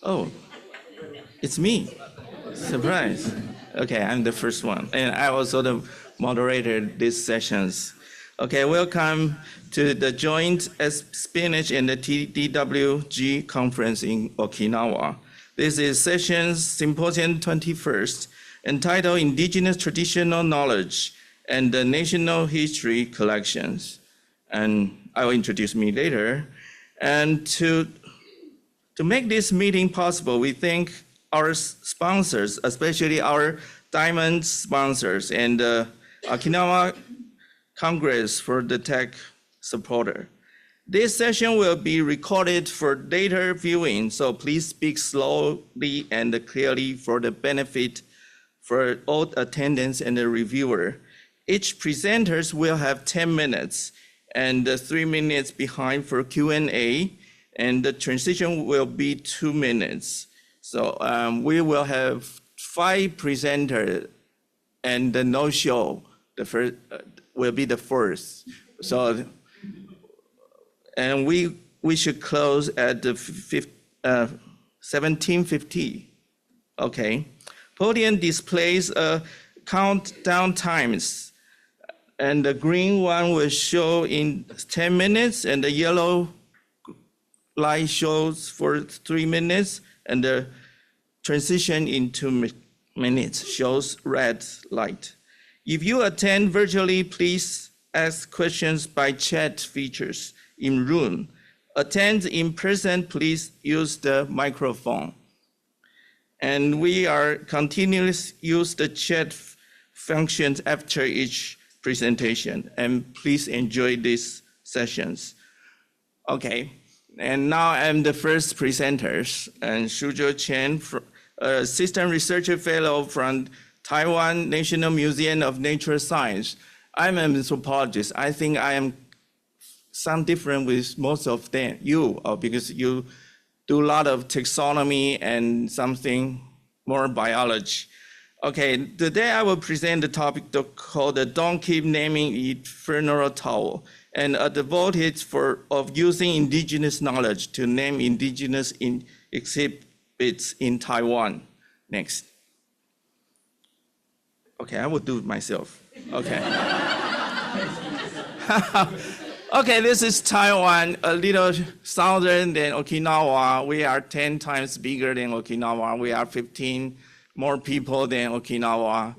Oh, it's me. Surprise. Okay, I'm the first one. And I also the moderator these sessions. Okay, welcome to the joint Spnhc and the Tdwg conference in Okinawa. This is sessions symposium 21st, entitled Indigenous Traditional Knowledge and the National History Collections. And I will introduce me later. And to make this meeting possible, we thank our sponsors, especially our diamond sponsors and the Okinawa Congress for the tech supporter. This session will be recorded for later viewing, so please speak slowly and clearly for the benefit for all attendants and the reviewer. Each presenters will have 10 minutes and 3 minutes behind for Q&A, and the transition will be 2 minutes. So we will have 5 presenters, and the no-show the first will be the first. So, and we should close at the 17:50. Okay. Podium displays countdown times, and the green one will show in 10 minutes, and the yellow light shows for 3 minutes, and the transition in 2 minutes shows red light. If you attend virtually, please ask questions by chat features in room. Attend in person, please use the microphone. And we are continuously use the chat functions after each presentation, and please enjoy these sessions. Okay. And now I'm the first presenters, and Suzhou Chen, Assistant Researcher Fellow from Taiwan National Museum of Natural Science. I'm an anthropologist. I think I am some different with most of them, because you do a lot of taxonomy and something more biology. Okay, today I will present the topic called the Don't Keep Naming It Funeral Towel, and advocates of using indigenous knowledge to name indigenous exhibits in Taiwan. Next. Okay, I will do it myself. Okay. Okay, this is Taiwan, a little southern than Okinawa. We are 10 times bigger than Okinawa. We are 15 more people than Okinawa.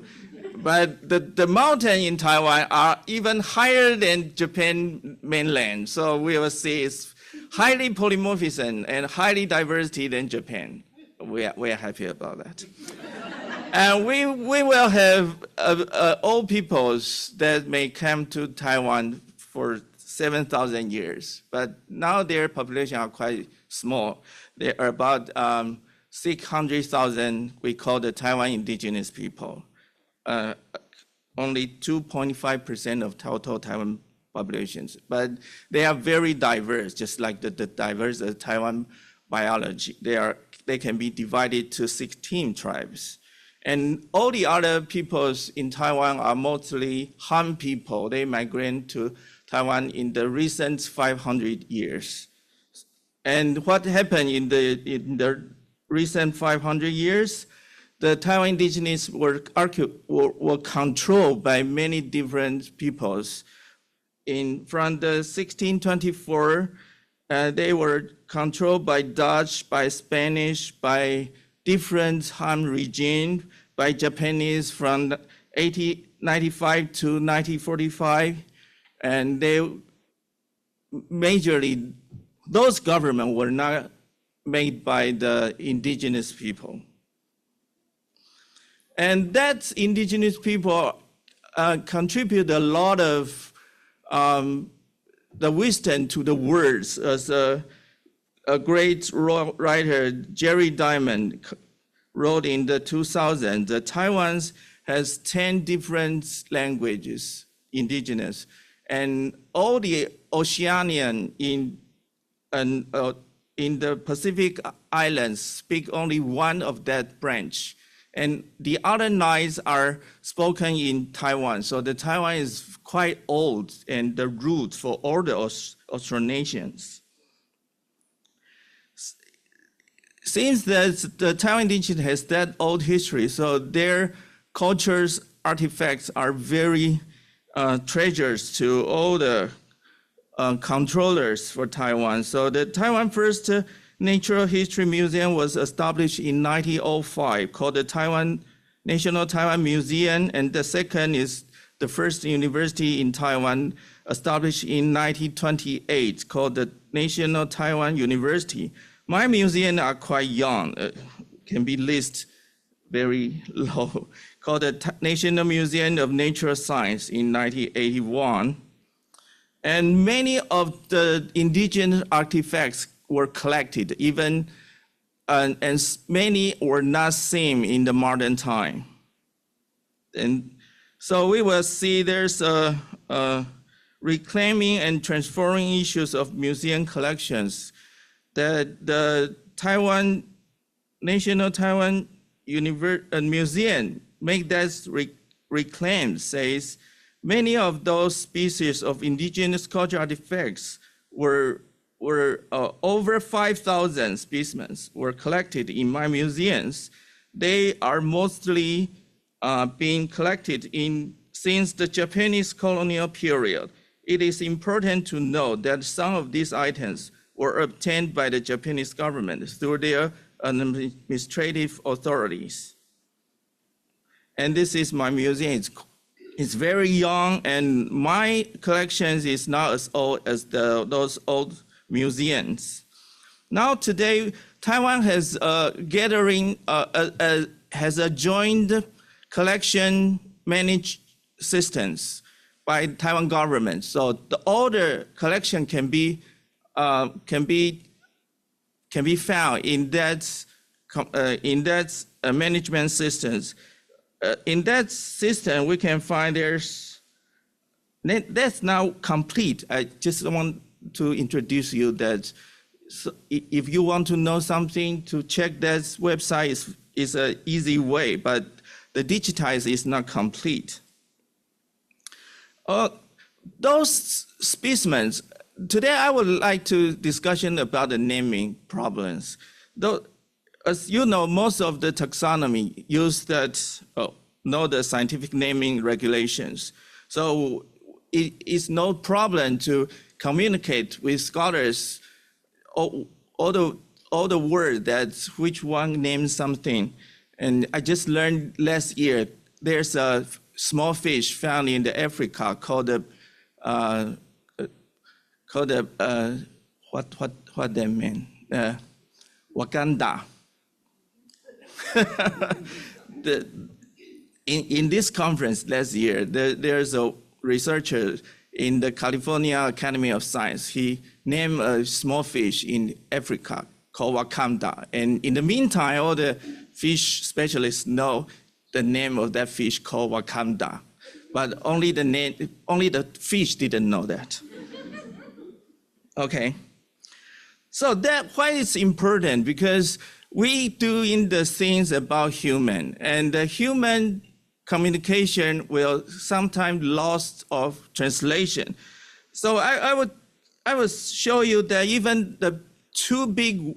But the mountain in Taiwan are even higher than Japan mainland. So we will see it's highly polymorphism and highly diversity than Japan. We are happy about that. And we will have old peoples that may come to Taiwan for 7,000 years. But now their population are quite small. They are about 600,000, we call the Taiwan indigenous people. Only 2.5% of total Taiwan populations, but they are very diverse, just like the diverse Taiwan biology. They can be divided to 16 tribes. And all the other peoples in Taiwan are mostly Han people. They migrated to Taiwan in the recent 500 years. And what happened in the recent 500 years? The Taiwan indigenous were controlled by many different peoples. From the 1624, they were controlled by Dutch, by Spanish, by different Han regime, by Japanese from 1895 to 1945. And majorly, those governments were not made by the indigenous people. And that indigenous people contribute a lot of the wisdom to the words. As a great writer, Jerry Diamond, wrote in the 2000s, that Taiwan has 10 different languages, indigenous, and all the Oceanian in the Pacific Islands speak only one of that branch. And the other 9 are spoken in Taiwan. So the Taiwan is quite old and the root for all the Austronesians. Since the Taiwan Indigenous has that old history, so their cultures, artifacts are very treasures to all the controllers for Taiwan. So the Taiwan First Natural History Museum was established in 1905, called the National Taiwan Museum, and the second is the first university in Taiwan, established in 1928, called the National Taiwan University. My museums are quite young, can be listed very low, called the National Museum of Natural Science in 1981. And many of the indigenous artifacts were collected, even and many were not seen in the modern time. And so we will see there's a reclaiming and transferring issues of museum collections. That the National Taiwan Museum make that reclaim, says many of those species of indigenous cultural artifacts were over 5,000 specimens were collected in my museums. They are mostly being collected since the Japanese colonial period. It is important to note that some of these items were obtained by the Japanese government through their administrative authorities. And this is my museum. It's very young, and my collection is not as old as those old museums. Now today, Taiwan has has a joint collection managed systems by Taiwan government. So the older collection can be found in that management systems. In that system, we can find that's now complete. I just want to introduce you that if you want to know something, to check that website is an easy way, but the digitized is not complete. Those specimens, today I would like to discussion about the naming problems. Though, as you know, most of the taxonomy use the scientific naming regulations. So it is no problem to communicate with scholars all the word that which one names something. And I just learned last year, there's a small fish found in Africa called what that mean? Wakanda. In this conference last year, there's a researcher in the California Academy of Science. He named a small fish in Africa called Wakanda. And in the meantime, all the fish specialists know the name of that fish called Wakanda. But only the fish didn't know that. Okay. So why it's important? Because we doing the things about human, and the human communication will sometimes lost of translation. So I would show you that even the two big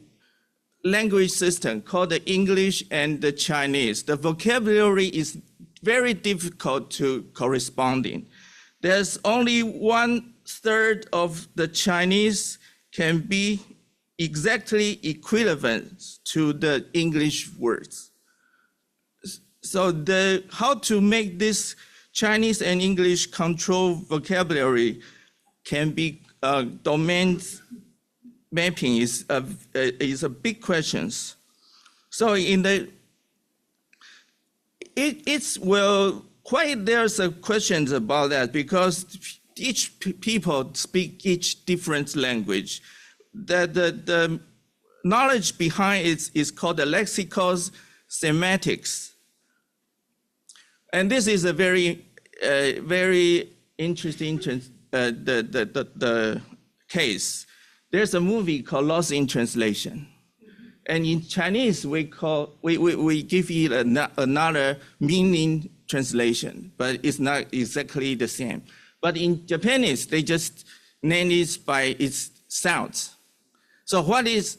language systems called the English and the Chinese, the vocabulary is very difficult to corresponding. There's only 1/3 of the Chinese can be exactly equivalent to the English words. So how to make this Chinese and English control vocabulary can be domain mapping is a big question. So there's a questions about that, because each people speak each different language. The knowledge behind it is called the lexical semantics. And this is a very interesting the case. There's a movie called Lost in Translation. And in Chinese, we give it another meaning translation, but it's not exactly the same. But in Japanese, they just name it by its sounds. So what is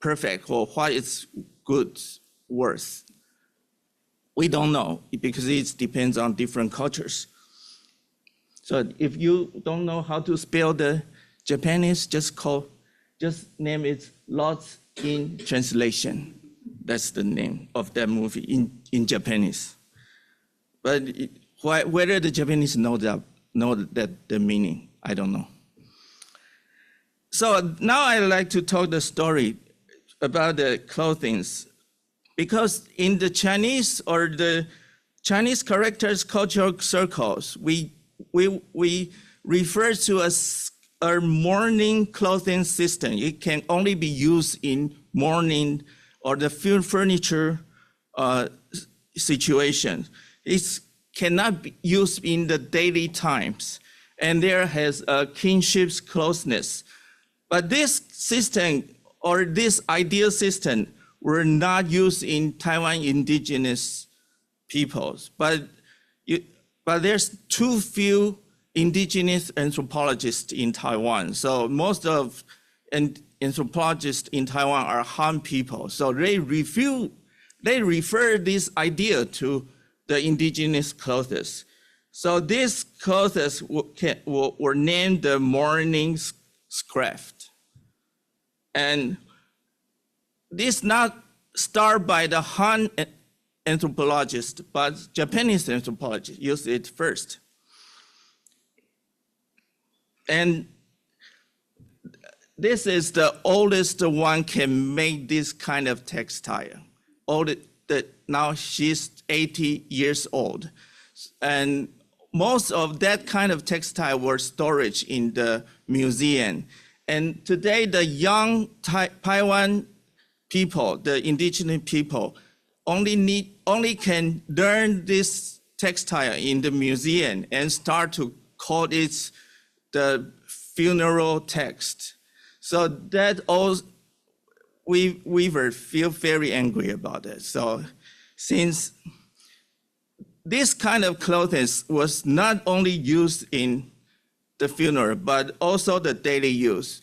perfect or what is good, worth. We don't know because it depends on different cultures. So if you don't know how to spell the Japanese, just name it Lost in Translation. That's the name of that movie in Japanese. But whether the Japanese know that the meaning, I don't know. So now I'd like to talk the story about the clothing, because in the Chinese or the Chinese characters cultural circles, we refer to as a mourning clothing system. It can only be used in mourning or the furniture situation. It cannot be used in the daily times, and there has a kinship's closeness. But this system or this ideal system were not used in Taiwan indigenous peoples, but there's too few indigenous anthropologists in Taiwan. So most of anthropologists in Taiwan are Han people. So they refer this idea to the indigenous clothes. So these clothes were named the mourning craft. And this not started by the Han anthropologist, but Japanese anthropologists used it first. And this is the oldest one can make this kind of textile. Now she's 80 years old. And most of that kind of textile were storage in the museum. And today the young Taiwan people, the indigenous people, only can learn this textile in the museum and start to call it the funeral text. So that all weavers feel very angry about it. So since this kind of clothing was not only used in the funeral, but also the daily use.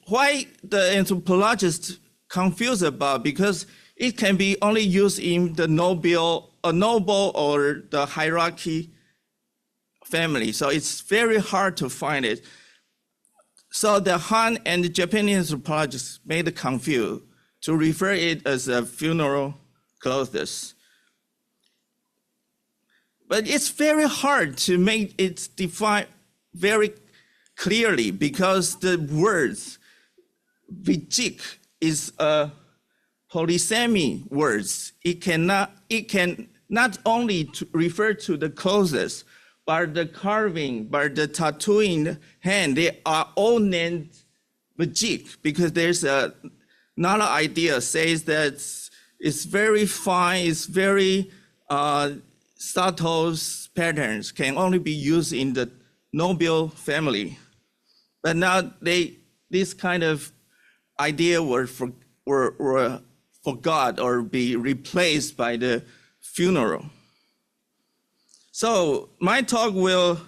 Why the anthropologists confused about, because it can be only used in the noble or the hierarchy family. So it's very hard to find it. So the Han and the Japanese anthropologists made it confused to refer it as a funeral clothes. But it's very hard to make it defined very clearly because the words vijik is a polysemy words. It can not only refer to the clothes, but the carving, but the tattooing hand, they are all named vijik because there's another idea says that it's very fine, it's very subtle patterns can only be used in the noble family. But now this kind of idea were forgot or be replaced by the funeral. So my talk will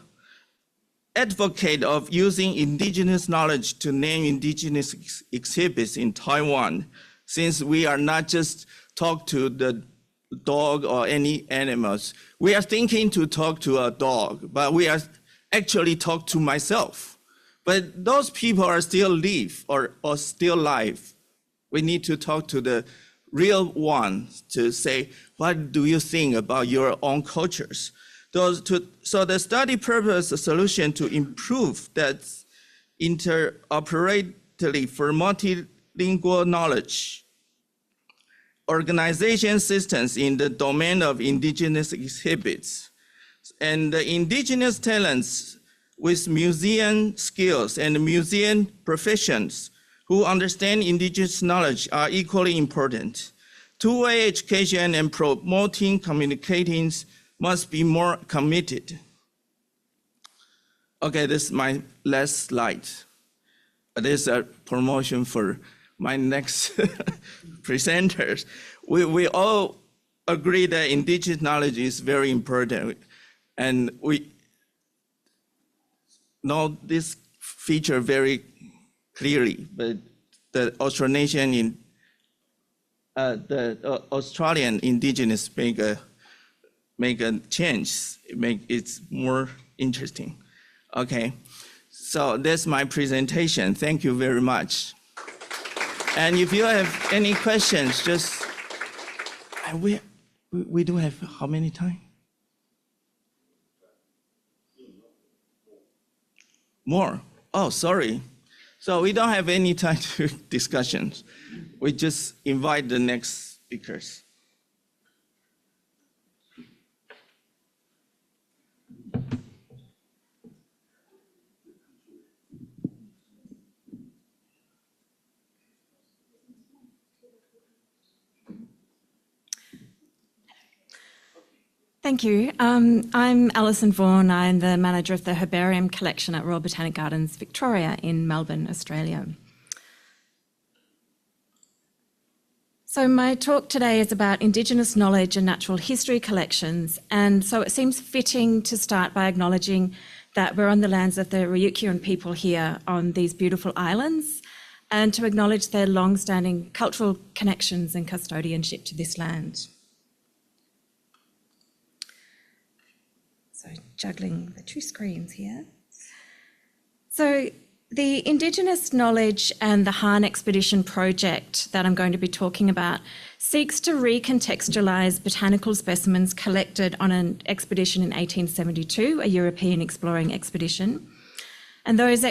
advocate of using indigenous knowledge to name indigenous exhibits in Taiwan, since we are not just talk to the dog or any animals. We are thinking to talk to a dog, but we are actually talk to myself. But those people are still live or still alive. We need to talk to the real ones to say, what do you think about your own cultures? So the study purpose solution to improve that interoperability for multilingual knowledge, organization systems in the domain of indigenous exhibits, and the indigenous talents with museum skills and museum professions who understand indigenous knowledge are equally important. Two-way education and promoting communicating must be more committed. Okay, this is my last slide. This is a promotion for my next presenters. We all agree that indigenous knowledge is very important, and we know this feature very clearly, but the Austronesian Australian Indigenous make a change, make it more interesting. Okay, so that's my presentation. Thank you very much. And if you have any questions, just, we do have how many time? More? Oh, sorry. So we don't have any time to discussions. We just invite the next speakers. Thank you. I'm Alison Vaughan. I'm the manager of the Herbarium Collection at Royal Botanic Gardens, Victoria in Melbourne, Australia. So my talk today is about Indigenous knowledge and natural history collections, and so it seems fitting to start by acknowledging that we're on the lands of the Ryukyuan people here on these beautiful islands, and to acknowledge their long-standing cultural connections and custodianship to this land. So juggling the two screens here. So the Indigenous Knowledge and the Hahn Expedition project that I'm going to be talking about seeks to recontextualise botanical specimens collected on an expedition in 1872, a European exploring expedition. And those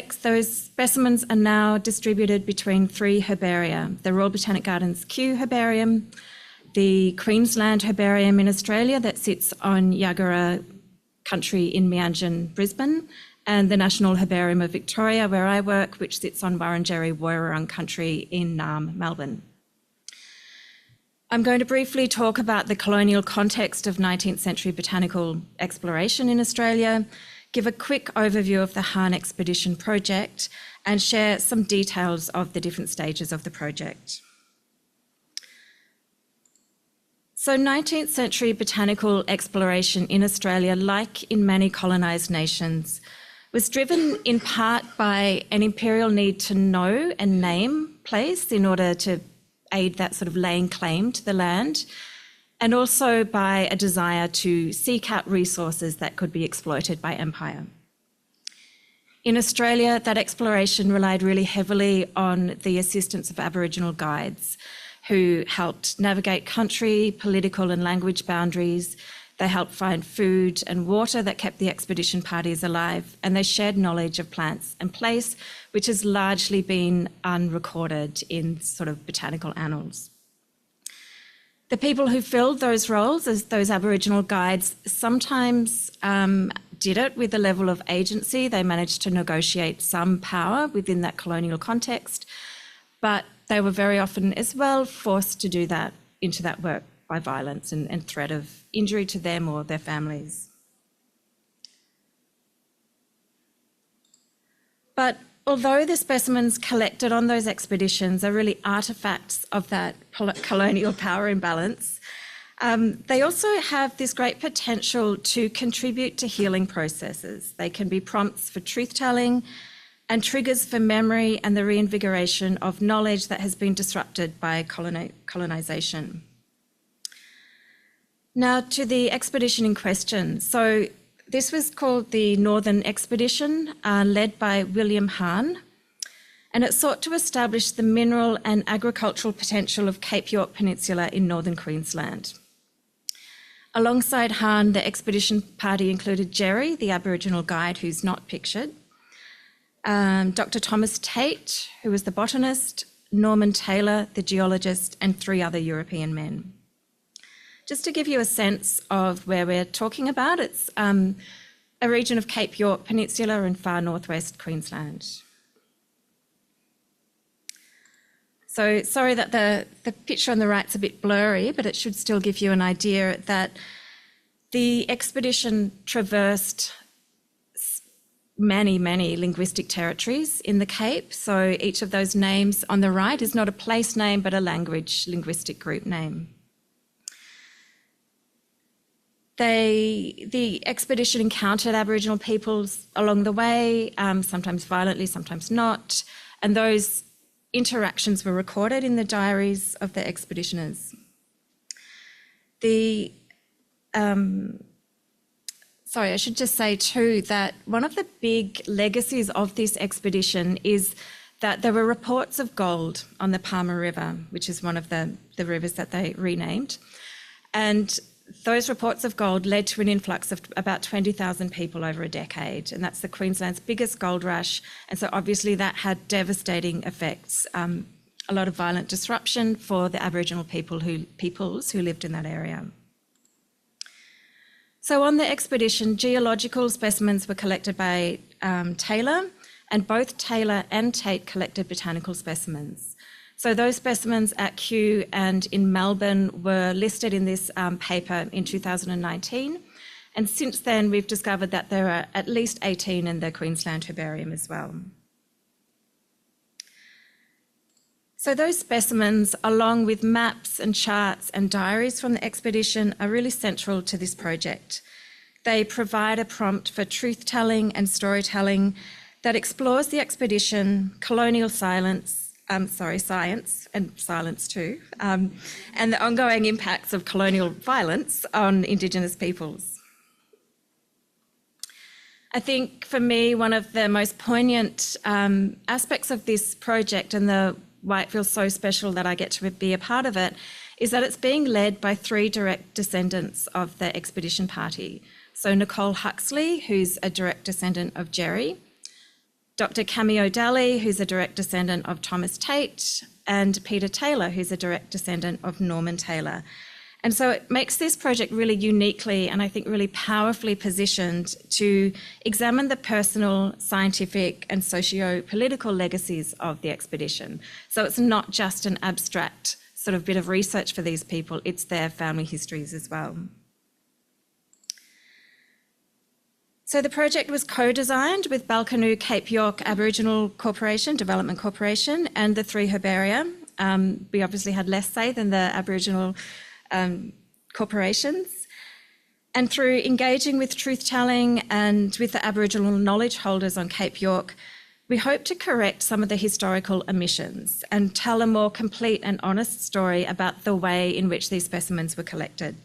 specimens are now distributed between 3 herbaria: the Royal Botanic Gardens Kew Herbarium, the Queensland Herbarium in Australia that sits on Yagara country in Meanjin, Brisbane, and the National Herbarium of Victoria, where I work, which sits on Wurundjeri Woiwurrung country in Naarm, Melbourne. I'm going to briefly talk about the colonial context of 19th century botanical exploration in Australia, give a quick overview of the Hahn Expedition project, and share some details of the different stages of the project. So 19th century botanical exploration in Australia, like in many colonised nations, was driven in part by an imperial need to know and name place in order to aid that sort of laying claim to the land, and also by a desire to seek out resources that could be exploited by empire. In Australia, that exploration relied really heavily on the assistance of Aboriginal guides, who helped navigate country, political and language boundaries. They helped find food and water that kept the expedition parties alive, and they shared knowledge of plants and place, which has largely been unrecorded in sort of botanical annals. The people who filled those roles as those Aboriginal guides sometimes did it with a level of agency. They managed to negotiate some power within that colonial context, but they were very often as well forced to do that into that work by violence and threat of injury to them or their families. But although the specimens collected on those expeditions are really artefacts of that colonial power imbalance, they also have this great potential to contribute to healing processes. They can be prompts for truth-telling and triggers for memory and the reinvigoration of knowledge that has been disrupted by colonisation. Now to the expedition in question. So this was called the Northern Expedition, led by William Hahn, and it sought to establish the mineral and agricultural potential of Cape York Peninsula in northern Queensland. Alongside Hahn, the expedition party included Jerry, the Aboriginal guide who's not pictured, Dr. Thomas Tate, who was the botanist, Norman Taylor, the geologist, and 3 other European men. Just to give you a sense of where we're talking about, it's a region of Cape York Peninsula in far northwest Queensland. So sorry that the picture on the right's a bit blurry, but it should still give you an idea that the expedition traversed many, many linguistic territories in the Cape. So each of those names on the right is not a place name, but a language linguistic group name. The expedition encountered Aboriginal peoples along the way, sometimes violently, sometimes not, and those interactions were recorded in the diaries of the expeditioners. Sorry, I should just say too that one of the big legacies of this expedition is that there were reports of gold on the Palmer River, which is one of the rivers that they renamed. And those reports of gold led to an influx of about 20,000 people over a decade, and that's the Queensland's biggest gold rush. And so obviously that had devastating effects, a lot of violent disruption for the Aboriginal peoples who lived in that area. So on the expedition, geological specimens were collected by Taylor, and both Taylor and Tate collected botanical specimens. So those specimens at Kew and in Melbourne were listed in this paper in 2019. And since then, we've discovered that there are at least 18 in the Queensland Herbarium as well. So those specimens, along with maps and charts and diaries from the expedition, are really central to this project. They provide a prompt for truth-telling and storytelling that explores the expedition, colonial science and silence too, and the ongoing impacts of colonial violence on Indigenous peoples. I think for me, one of the most poignant aspects of this project and why it feels so special that I get to be a part of it is that it's being led by 3 direct descendants of the expedition party. So Nicole Huxley, who's a direct descendant of Jerry, Dr. Cami O'Daly, who's a direct descendant of Thomas Tate, and Peter Taylor, who's a direct descendant of Norman Taylor. And so it makes this project really uniquely and I think really powerfully positioned to examine the personal, scientific and socio-political legacies of the expedition. So it's not just an abstract sort of bit of research for these people, it's their family histories as well. So the project was co-designed with Balcanoe Cape York Aboriginal Corporation, Development Corporation, and the 3 herbaria. We obviously had less say than the Aboriginal corporations. And through engaging with truth-telling and with the Aboriginal knowledge holders on Cape York, we hope to correct some of the historical omissions and tell a more complete and honest story about the way in which these specimens were collected.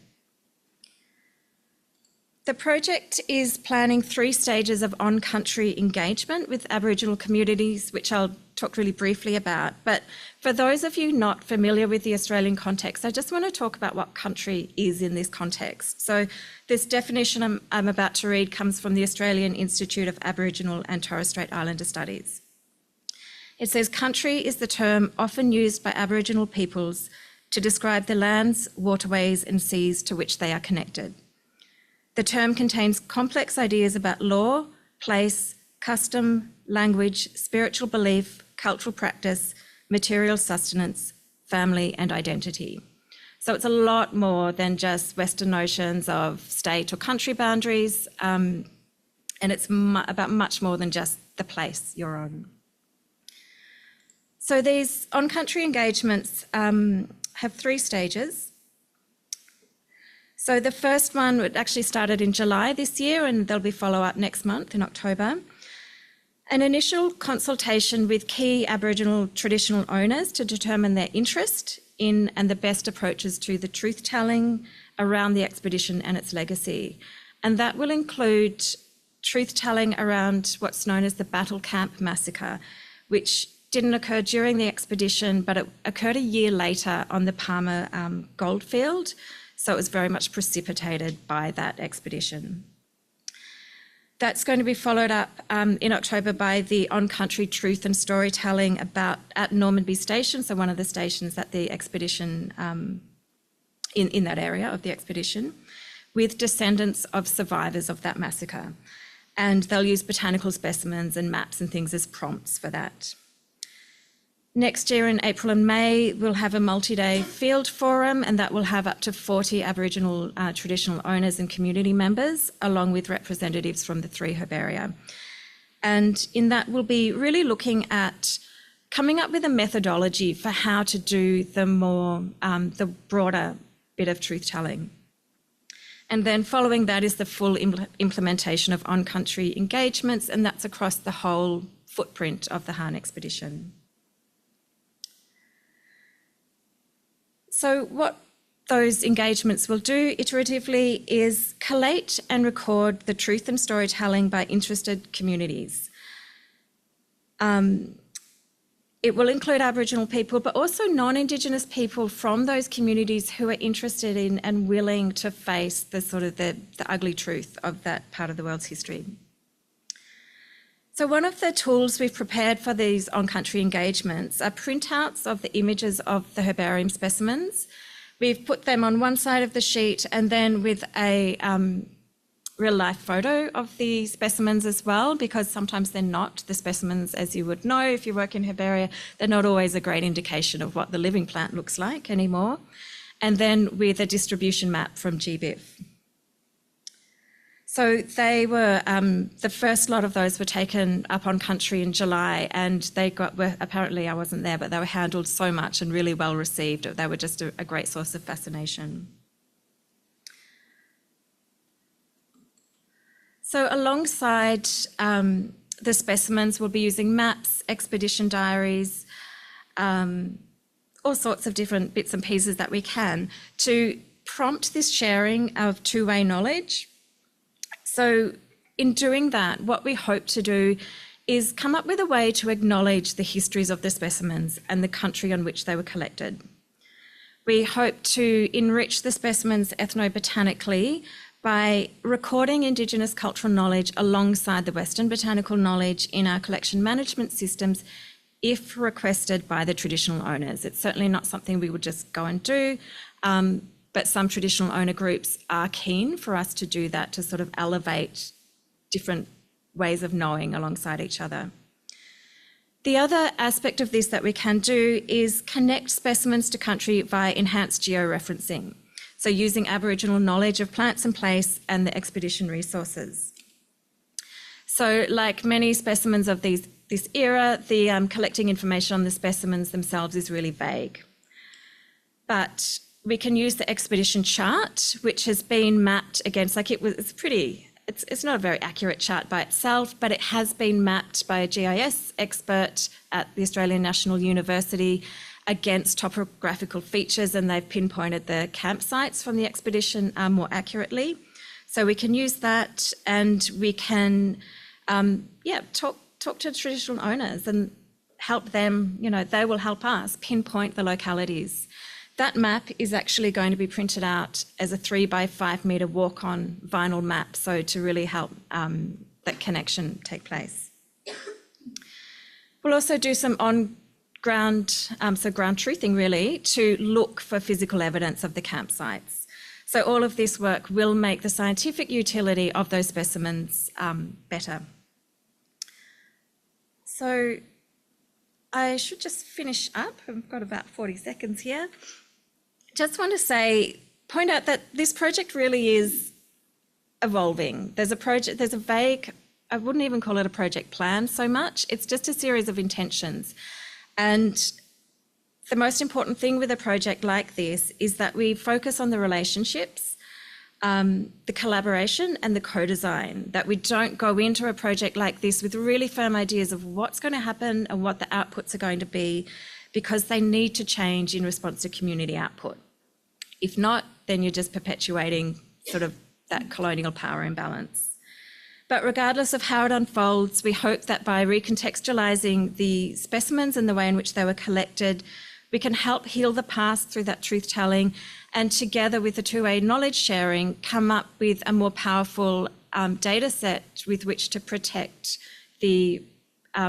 The project is planning 3 stages of on-country engagement with Aboriginal communities, which I'll talk really briefly about. But for those of you not familiar with the Australian context, I just want to talk about what country is in this context. So this definition I'm about to read comes from the Australian Institute of Aboriginal and Torres Strait Islander Studies. It says, country is the term often used by Aboriginal peoples to describe the lands, waterways and seas to which they are connected. The term contains complex ideas about law, place, custom, language, spiritual belief, cultural practice, material sustenance, family and identity. So it's a lot more than just Western notions of state or country boundaries, and it's about much more than just the place you're on. So these on-country engagements have 3 stages. So the first one actually started in July this year and there'll be follow-up next month in October. An initial consultation with key Aboriginal traditional owners to determine their interest in and the best approaches to the truth-telling around the expedition and its legacy. And that will include truth-telling around what's known as the Battle Camp Massacre, which didn't occur during the expedition, but it occurred a year later on the Palmer goldfield. So it was very much precipitated by that expedition. That's going to be followed up in October by the on-country truth and storytelling at Normanby Station, so one of the stations at the expedition, in that area of the expedition, with descendants of survivors of that massacre. And they'll use botanical specimens and maps and things as prompts for that. Next year in April and May, we'll have a multi-day field forum and that will have up to 40 Aboriginal traditional owners and community members, along with representatives from the 3 herbaria. And in that, we'll be really looking at coming up with a methodology for how to do the broader bit of truth-telling. And then following that is the full implementation of on-country engagements, and that's across the whole footprint of the Hahn expedition. So what those engagements will do iteratively is collate and record the truth and storytelling by interested communities. It will include Aboriginal people, but also non-Indigenous people from those communities who are interested in and willing to face the sort of the ugly truth of that part of the world's history. So one of the tools we've prepared for these on-country engagements are printouts of the images of the herbarium specimens. We've put them on one side of the sheet and then with a real-life photo of the specimens as well, because sometimes they're not the specimens, as you would know if you work in herbaria, they're not always a great indication of what the living plant looks like anymore. And then with a distribution map from GBIF. So they were, the first lot of those were taken up on country in July, and they apparently I wasn't there, but they were handled so much and really well received. They were just a great source of fascination. So alongside the specimens, we'll be using maps, expedition diaries, all sorts of different bits and pieces that we can to prompt this sharing of two-way knowledge. So in doing that, what we hope to do is come up with a way to acknowledge the histories of the specimens and the country on which they were collected. We hope to enrich the specimens ethnobotanically by recording Indigenous cultural knowledge alongside the Western botanical knowledge in our collection management systems if requested by the traditional owners. It's certainly not something we would just go and do, but some traditional owner groups are keen for us to do that, to sort of elevate different ways of knowing alongside each other. The other aspect of this that we can do is connect specimens to country via enhanced georeferencing. So using Aboriginal knowledge of plants and place and the expedition resources. So like many specimens of this era, the collecting information on the specimens themselves is really vague. But we can use the expedition chart, which has been mapped against, it's not a very accurate chart by itself, but it has been mapped by a GIS expert at the Australian National University against topographical features, and they've pinpointed the campsites from the expedition more accurately. So we can use that, and we can, talk to traditional owners and help them, they will help us pinpoint the localities. That map is actually going to be printed out as a 3 by 5 metre walk-on vinyl map, so to really help that connection take place. We'll also do some on-ground, ground truthing really, to look for physical evidence of the campsites. So all of this work will make the scientific utility of those specimens better. So I should just finish up. I've got about 40 seconds here. Just want to point out that this project really is evolving. There's a vague, I wouldn't even call it a project plan so much. It's just a series of intentions. And the most important thing with a project like this is that we focus on the relationships, the collaboration and the co-design, that we don't go into a project like this with really firm ideas of what's going to happen and what the outputs are going to be, because they need to change in response to community output. If not, then you're just perpetuating sort of that colonial power imbalance. But regardless of how it unfolds, we hope that by recontextualising the specimens and the way in which they were collected, we can help heal the past through that truth-telling, and together with the two-way knowledge sharing, come up with a more powerful data set with which to protect the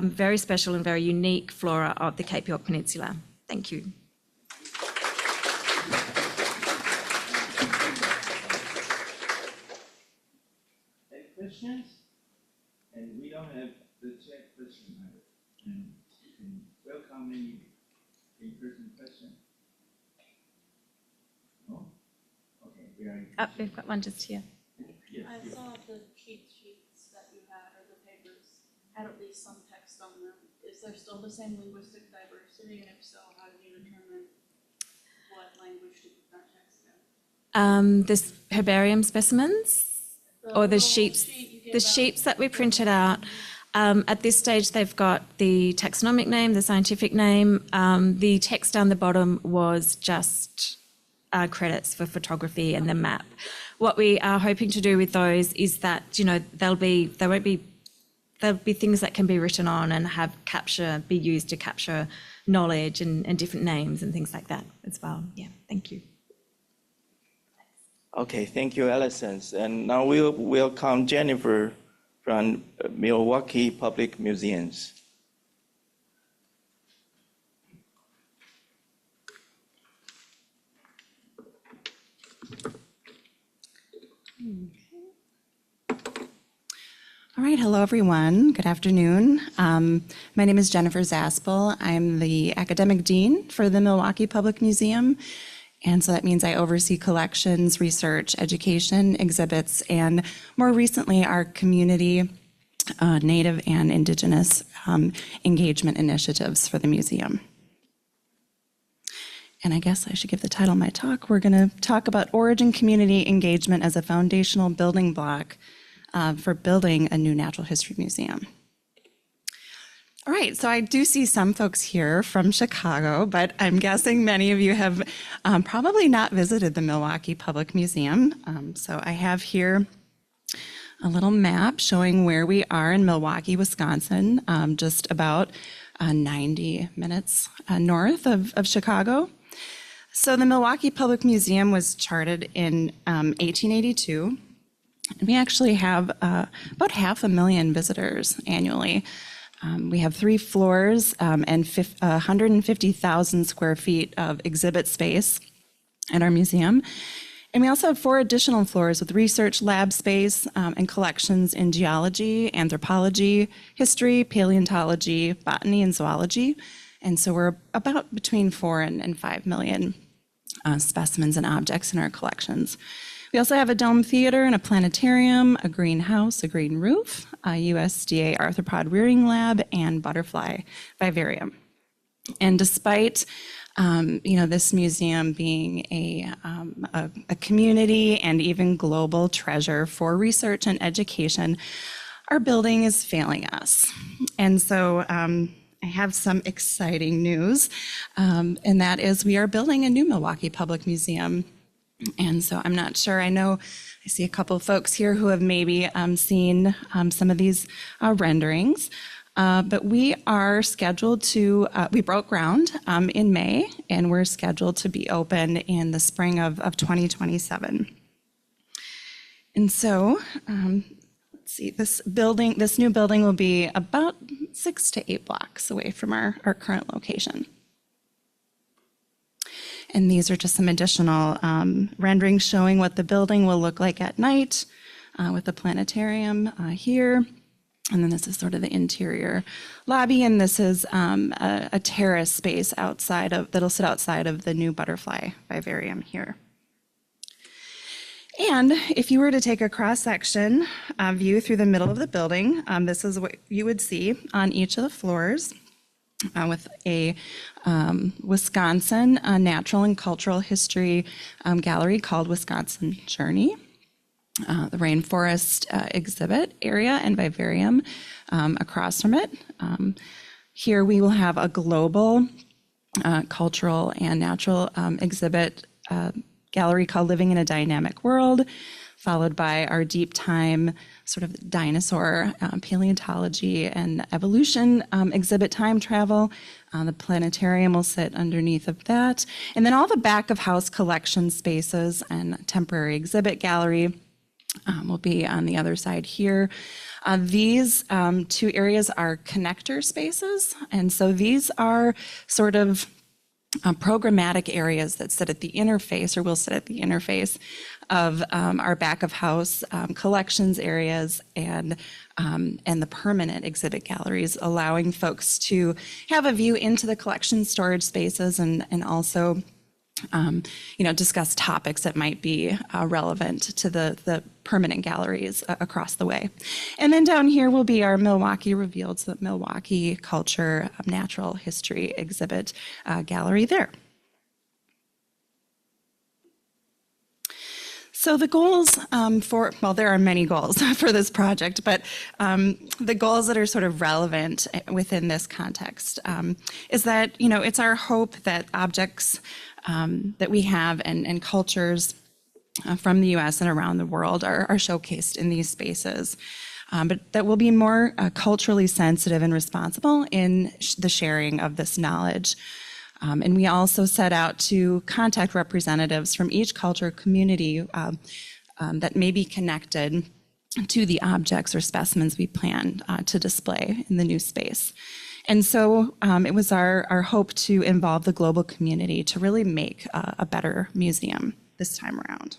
very special and very unique flora of the Cape York Peninsula. Thank you. Questions? And we don't have the chat question either. And you can welcome any in-person question. No? Okay, we are. We've got one just here. Yes, I saw the cheat sheets that you had, or the papers, had at least some text on them. Is there still the same linguistic diversity? And if so, how do you determine what language to put that text in? This herbarium specimens, or the sheets that we printed out. At this stage, they've got the taxonomic name, the scientific name. The text down the bottom was just credits for photography and the map. What we are hoping to do with those is that, you know, there'll be things that can be written on and be used to capture knowledge and different names and things like that as well. Yeah, thank you. Okay, thank you, Alison. And now we'll welcome Jennifer from Milwaukee Public Museums. All right, hello everyone. Good afternoon. My name is Jennifer Zaspel. I'm the academic dean for the Milwaukee Public Museum. And so that means I oversee collections, research, education, exhibits, and more recently our community, Native and Indigenous engagement initiatives for the museum. And I guess I should give the title of my talk. We're going to talk about origin community engagement as a foundational building block for building a new natural history museum. All right, so I do see some folks here from Chicago, but I'm guessing many of you have probably not visited the Milwaukee Public Museum. So I have here a little map showing where we are in Milwaukee, Wisconsin, just about 90 minutes north of Chicago. So the Milwaukee Public Museum was chartered in 1882. And we actually have about 500,000 visitors annually. We have 3 floors and 150,000 square feet of exhibit space at our museum. And we also have 4 additional floors with research lab space and collections in geology, anthropology, history, paleontology, botany, and zoology. And so we're about between 4 and 5 million specimens and objects in our collections. We also have a dome theater and a planetarium, a greenhouse, a green roof, a USDA arthropod rearing lab, and butterfly vivarium. And despite this museum being a community and even global treasure for research and education, our building is failing us. And so I have some exciting news, and that is we are building a new Milwaukee Public Museum. And so I'm not sure, I know I see a couple of folks here who have maybe seen some of these renderings, but we are scheduled to, we broke ground in May, and we're scheduled to be open in the spring of 2027. And so, let's see, this new building will be about 6 to 8 blocks away from our current location. And these are just some additional renderings showing what the building will look like at night with the planetarium here. And then this is sort of the interior lobby, and this is a terrace space that'll sit outside of the new butterfly vivarium here. And if you were to take a cross-section view through the middle of the building, this is what you would see on each of the floors. With a Wisconsin natural and cultural history gallery called Wisconsin Journey, the rainforest exhibit area and vivarium across from it. Here we will have a global cultural and natural exhibit gallery called Living in a Dynamic World, followed by our deep time sort of dinosaur paleontology and evolution exhibit Time Travel. The planetarium will sit underneath of that. And then all the back of house collection spaces and temporary exhibit gallery will be on the other side here. These 2 areas are connector spaces. And so these are sort of programmatic areas that sit at the interface, or will sit at the interface of our back of house collections areas and the permanent exhibit galleries, allowing folks to have a view into the collection storage spaces and also discuss topics that might be relevant to the permanent galleries across the way. And then down here will be our Milwaukee Revealed, so the Milwaukee Culture Natural History exhibit gallery there. So the goals well, there are many goals for this project, but the goals that are sort of relevant within this context is that, it's our hope that objects that we have and cultures from the US and around the world are showcased in these spaces, but that will be more culturally sensitive and responsible in the sharing of this knowledge. And we also set out to contact representatives from each culture community that may be connected to the objects or specimens we plan to display in the new space. And so it was our hope to involve the global community to really make a better museum this time around.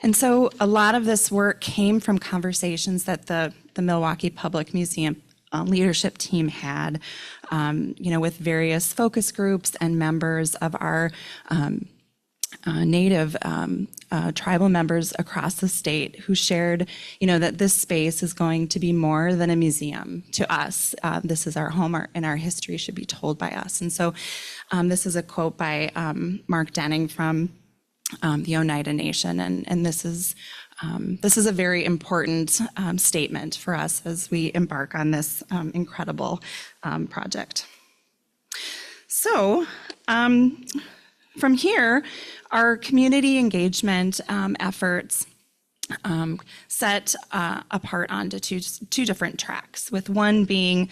And so a lot of this work came from conversations that the Milwaukee Public Museum leadership team had, with various focus groups and members of our Native tribal members across the state who shared, that this space is going to be more than a museum to us. This is our home, and our history should be told by us. And so this is a quote by Mark Denning from the Oneida Nation, and this is a very important statement for us as we embark on this incredible project. So from here, our community engagement efforts set apart onto two different tracks, with one being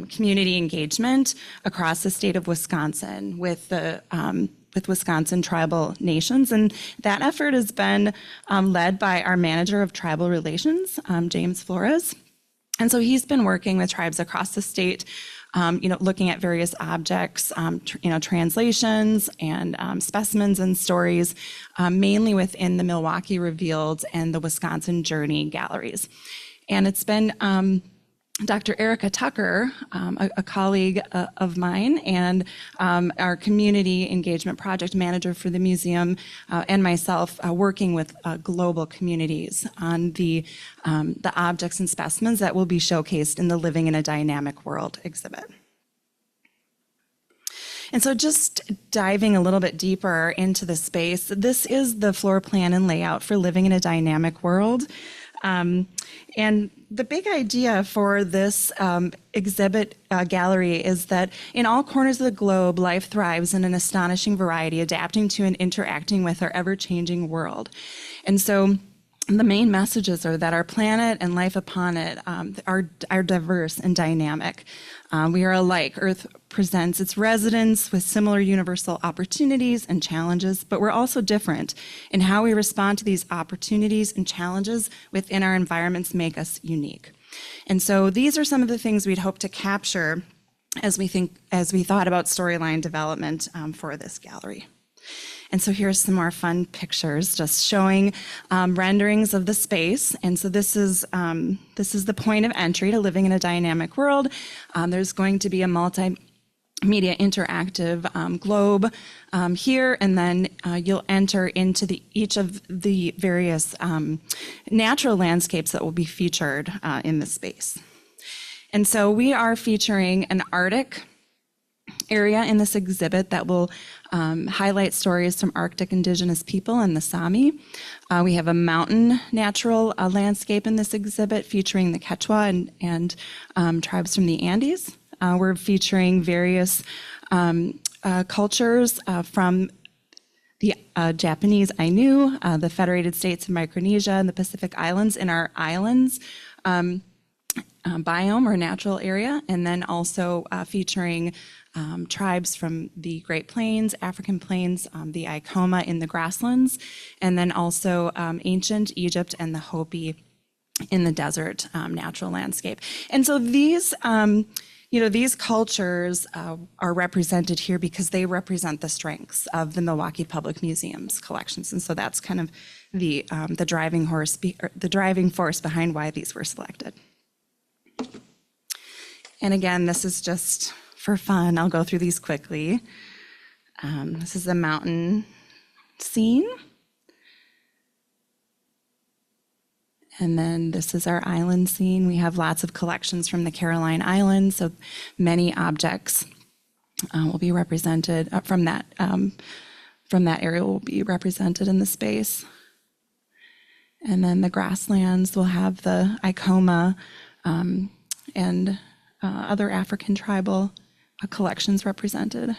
community engagement across the state of Wisconsin with Wisconsin tribal nations. And that effort has been led by our manager of tribal relations, James Flores. And so he's been working with tribes across the state, looking at various objects, translations and specimens and stories, mainly within the Milwaukee Revealed and the Wisconsin Journey galleries. And it's been Dr. Erica Tucker, a colleague of mine, and our community engagement project manager for the museum, and myself, working with global communities on the objects and specimens that will be showcased in the Living in a Dynamic World exhibit. And so just diving a little bit deeper into the space, this is the floor plan and layout for Living in a Dynamic World. And the big idea for this exhibit gallery is that in all corners of the globe, life thrives in an astonishing variety, adapting to and interacting with our ever-changing world. And so the main messages are that our planet and life upon it are diverse and dynamic. We are alike. Earth presents its residents with similar universal opportunities and challenges, but we're also different in how we respond to these opportunities and challenges within our environments make us unique. And so these are some of the things we'd hope to capture as we thought about storyline development for this gallery. And so here's some more fun pictures just showing renderings of the space. And so this is the point of entry to Living in a Dynamic World. There's going to be a multimedia interactive globe here, and then you'll enter into each of the various natural landscapes that will be featured in the space. And so we are featuring an Arctic area in this exhibit that will highlight stories from Arctic Indigenous people and the Sami. We have a mountain natural landscape in this exhibit featuring the Quechua and tribes from the Andes. We're featuring various cultures from the Japanese Ainu, the Federated States of Micronesia, and the Pacific Islands in our islands biome or natural area, and then also featuring tribes from the Great Plains, African Plains, the Icoma in the grasslands, and then also ancient Egypt and the Hopi in the desert natural landscape. And so these these cultures are represented here because they represent the strengths of the Milwaukee Public Museum's collections, and so that's kind of the driving force behind why these were selected. And again, this is just for fun. I'll go through these quickly. This is the mountain scene. And then this is our island scene. We have lots of collections from the Caroline Islands, so many objects will be represented from that from that area will be represented in the space. And then the grasslands will have the Icoma and other African tribal collections represented.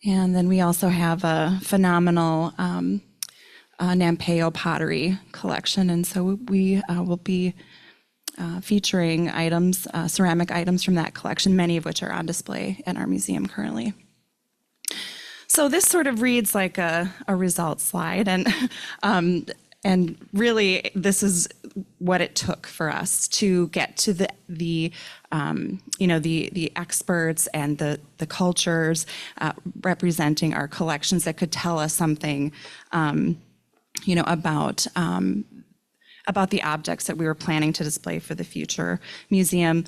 And then we also have a phenomenal Nampeo pottery collection. And so we will be featuring items, ceramic items from that collection, many of which are on display in our museum currently. So this sort of reads like a results slide, and really this is what it took for us to get to the experts and the cultures representing our collections that could tell us something, about the objects that we were planning to display for the future museum.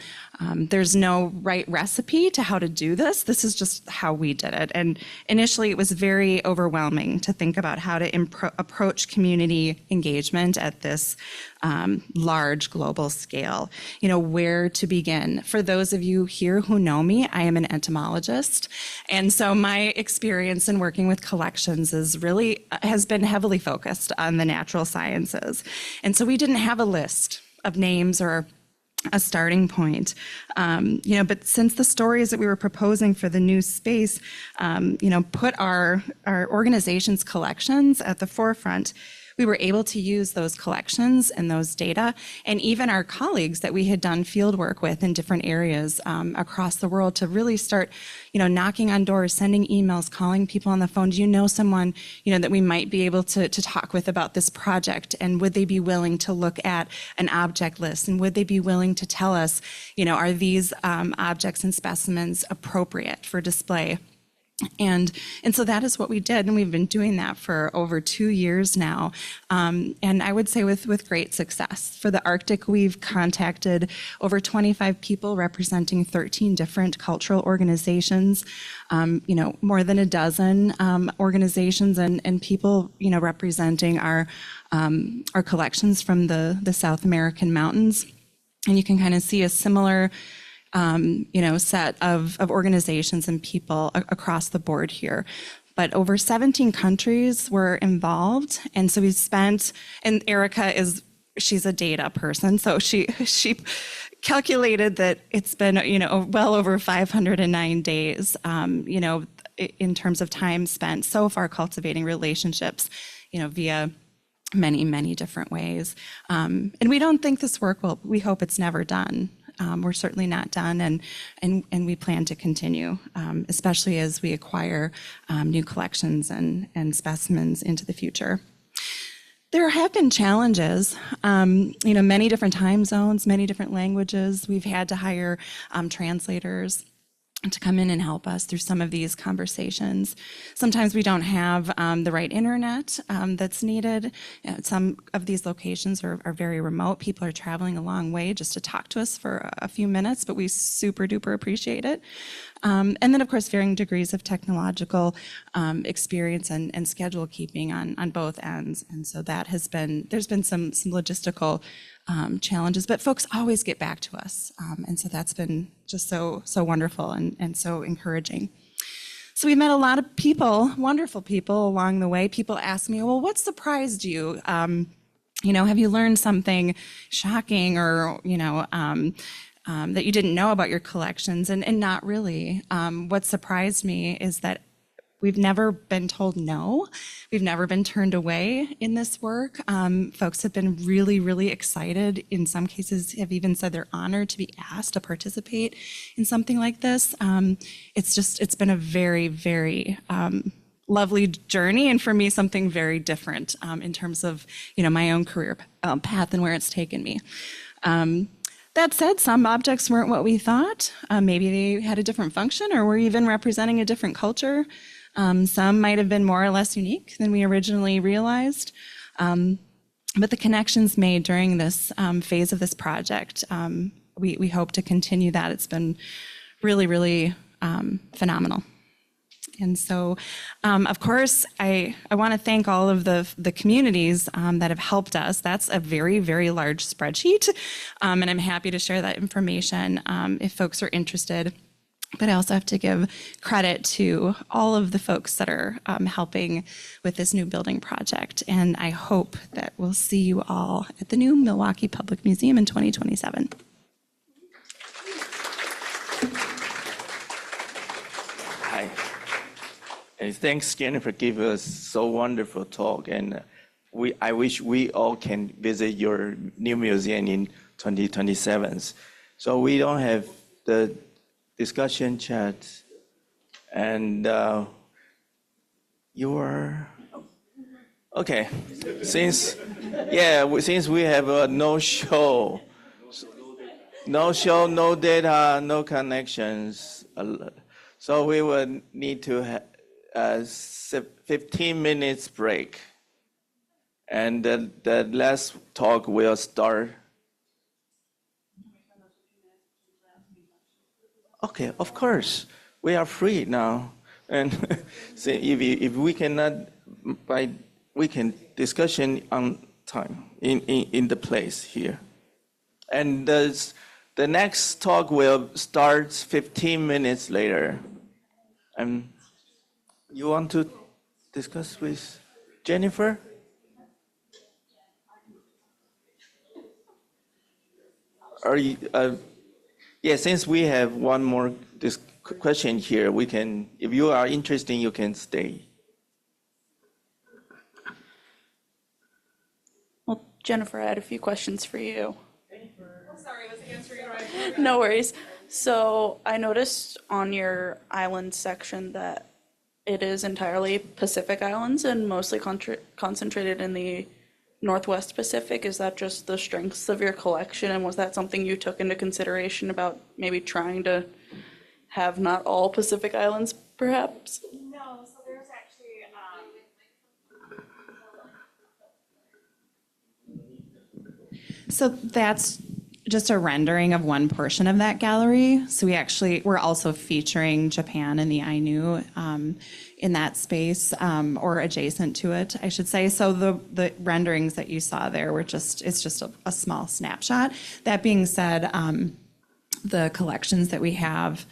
There's no right recipe to how to do this. This is just how we did it. And initially it was very overwhelming to think about how to approach community engagement at this large global scale. Where to begin. For those of you here who know me, I am an entomologist. And so my experience in working with collections has been heavily focused on the natural sciences. And so we didn't have a list of names or a starting point, but since the stories that we were proposing for the new space, put our organization's collections at the forefront, we were able to use those collections and those data, and even our colleagues that we had done field work with in different areas across the world to really start, knocking on doors, sending emails, calling people on the phone. Do you know someone, that we might be able to talk with about this project? And would they be willing to look at an object list? And would they be willing to tell us, are these objects and specimens appropriate for display? And so that is what we did, and we've been doing that for over 2 years now, and I would say with great success. For the Arctic, we've contacted over 25 people representing 13 different cultural organizations, more than a dozen organizations and people, representing our collections from the South American mountains. And you can kind of see a similar set of organizations and people across the board here. But over 17 countries were involved. And so we spent, and Erica she's a data person. So she calculated that it's been, well over 509 days, in terms of time spent so far cultivating relationships, via many, many different ways. And we don't think this work we hope it's never done. We're certainly not done, and we plan to continue, especially as we acquire new collections and specimens into the future. There have been challenges, many different time zones, many different languages. We've had to hire translators to come in and help us through some of these conversations. Sometimes we don't have the right internet that's needed. Some of these locations are very remote. People are traveling a long way just to talk to us for a few minutes, but we super duper appreciate it. And then, of course, varying degrees of technological experience and schedule keeping on both ends. And so there's been some logistical challenges, but folks always get back to us. And so that's been just so wonderful and so encouraging. So we met a lot of people, wonderful people along the way. People ask me, well, what surprised you? Have you learned something shocking or, that you didn't know about your collections? And not really. What surprised me is that we've never been told no. We've never been turned away in this work. Folks have been really, really excited. In some cases, have even said they're honored to be asked to participate in something like this. It's been a very, very lovely journey, and for me, something very different in terms of my own career path and where it's taken me. That said, some objects weren't what we thought. Maybe they had a different function or were even representing a different culture. Some might have been more or less unique than we originally realized. But the connections made during this phase of this project, we hope to continue that. It's been really, really phenomenal. And so, of course, I want to thank all of the communities that have helped us. That's a very, very large spreadsheet, and I'm happy to share that information if folks are interested. But I also have to give credit to all of the folks that are helping with this new building project. And I hope that we'll see you all at the new Milwaukee Public Museum in 2027. Hi. And thanks, Jennifer, giving us so wonderful talk. And I wish we all can visit your new museum in 2027. So we don't have the discussion chat. And you are, okay. Since we have a no show, no data, no connections. So we will need to have a 15 minutes break. And the last talk will start. Okay, of course, we are free now. And so if we cannot, we can discussion on time in the place here. And the next talk will start 15 minutes later. You want to discuss with Jennifer? Are you, yeah, since we have one more question here, we can, if you are interested, you can stay. Well, Jennifer, I had a few questions for you. Sorry, I was answering right. No worries. So I noticed on your island section that it is entirely Pacific Islands and mostly concentrated in the Northwest Pacific. Is that just the strengths of your collection, and was that something you took into consideration about maybe trying to have not all Pacific Islands, perhaps? No, so there's actually, So that's just a rendering of one portion of that gallery. So we're also featuring Japan and the Ainu in that space, or adjacent to it, I should say. So the renderings that you saw there it's just a small snapshot. That being said, the collections that we have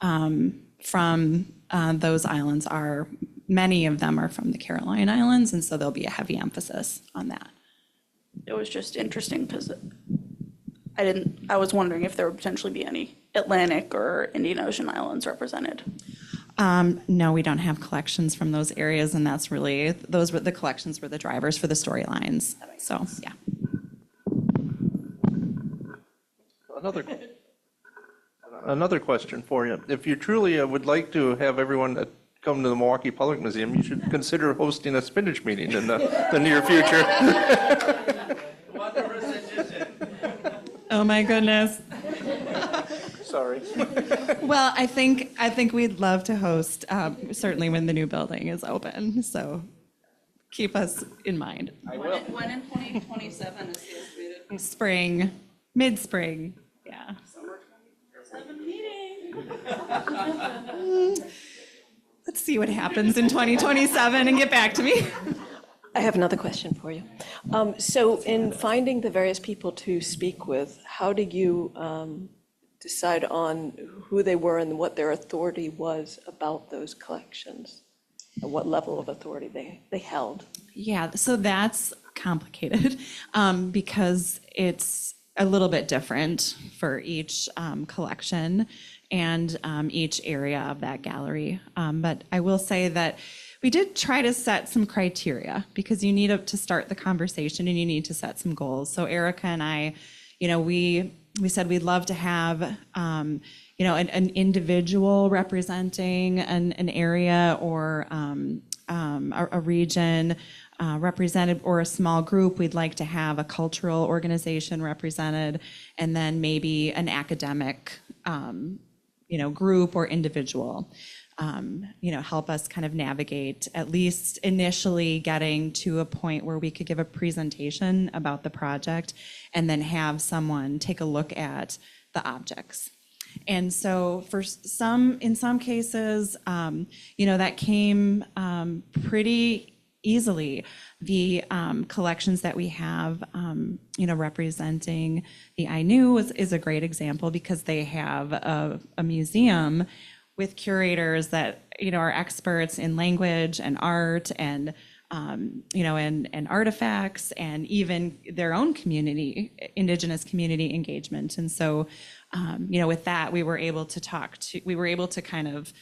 from those islands many of them are from the Caroline Islands, and so there'll be a heavy emphasis on that. It was just interesting because I was wondering if there would potentially be any Atlantic or Indian Ocean islands represented. No, we don't have collections from those areas, and that's really, the collections were the drivers for the storylines. So, yeah. Another question for you. If you truly would like to have everyone come to the Milwaukee Public Museum, you should consider hosting a spinach meeting in the near future. Oh my goodness. Sorry. Well, I think we'd love to host, certainly when the new building is open. So keep us in mind. I will. When in 2027 is the estimated? Spring, mid-spring, yeah. Summer 2027 meeting. Let's see what happens in 2027 and get back to me. I have another question for you. So in finding the various people to speak with, how did you decide on who they were and what their authority was about those collections? And what level of authority they held? Yeah, so that's complicated because it's a little bit different for each collection and each area of that gallery. But I will say that we did try to set some criteria because you need to start the conversation and you need to set some goals. So Erica and I, we said we'd love to have, an individual representing an area or a region represented, or a small group. We'd like to have a cultural organization represented, and then maybe an academic, group or individual. Help us kind of navigate, at least initially getting to a point where we could give a presentation about the project and then have someone take a look at the objects. And so in some cases, that came pretty easily. The collections that we have, representing the Ainu is a great example because they have a museum with curators that, are experts in language and art and, and artifacts and even their own community, Indigenous community engagement. And so, with that, we were able to kind of,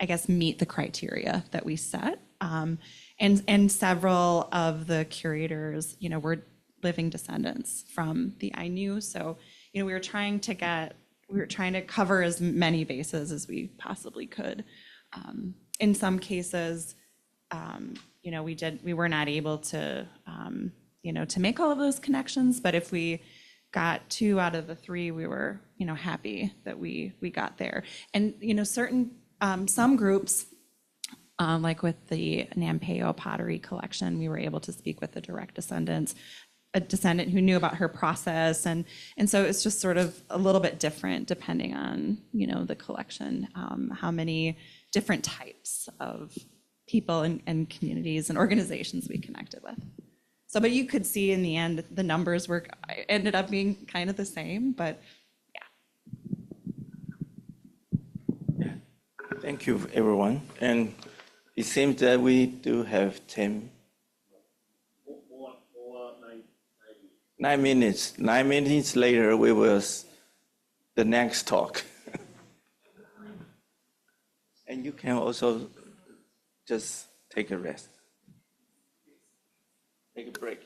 I guess, meet the criteria that we set. And several of the curators, were living descendants from the Ainu. So, we were trying to cover as many bases as we possibly could. In some cases, we were not able to, to make all of those connections, but if we got 2 out of the 3, we were, happy that we got there. And, some groups, like with the Nampeo pottery collection, we were able to speak with the direct descendants, a descendant who knew about her process. And so it's just sort of a little bit different depending on, the collection, how many different types of people and communities and organizations we connected with. So, but you could see in the end, the numbers ended up being kind of the same, but yeah. Thank you, everyone. And it seems that we do have 9 minutes. 9 minutes later, we will the next talk. And you can also just take a rest. Take a break.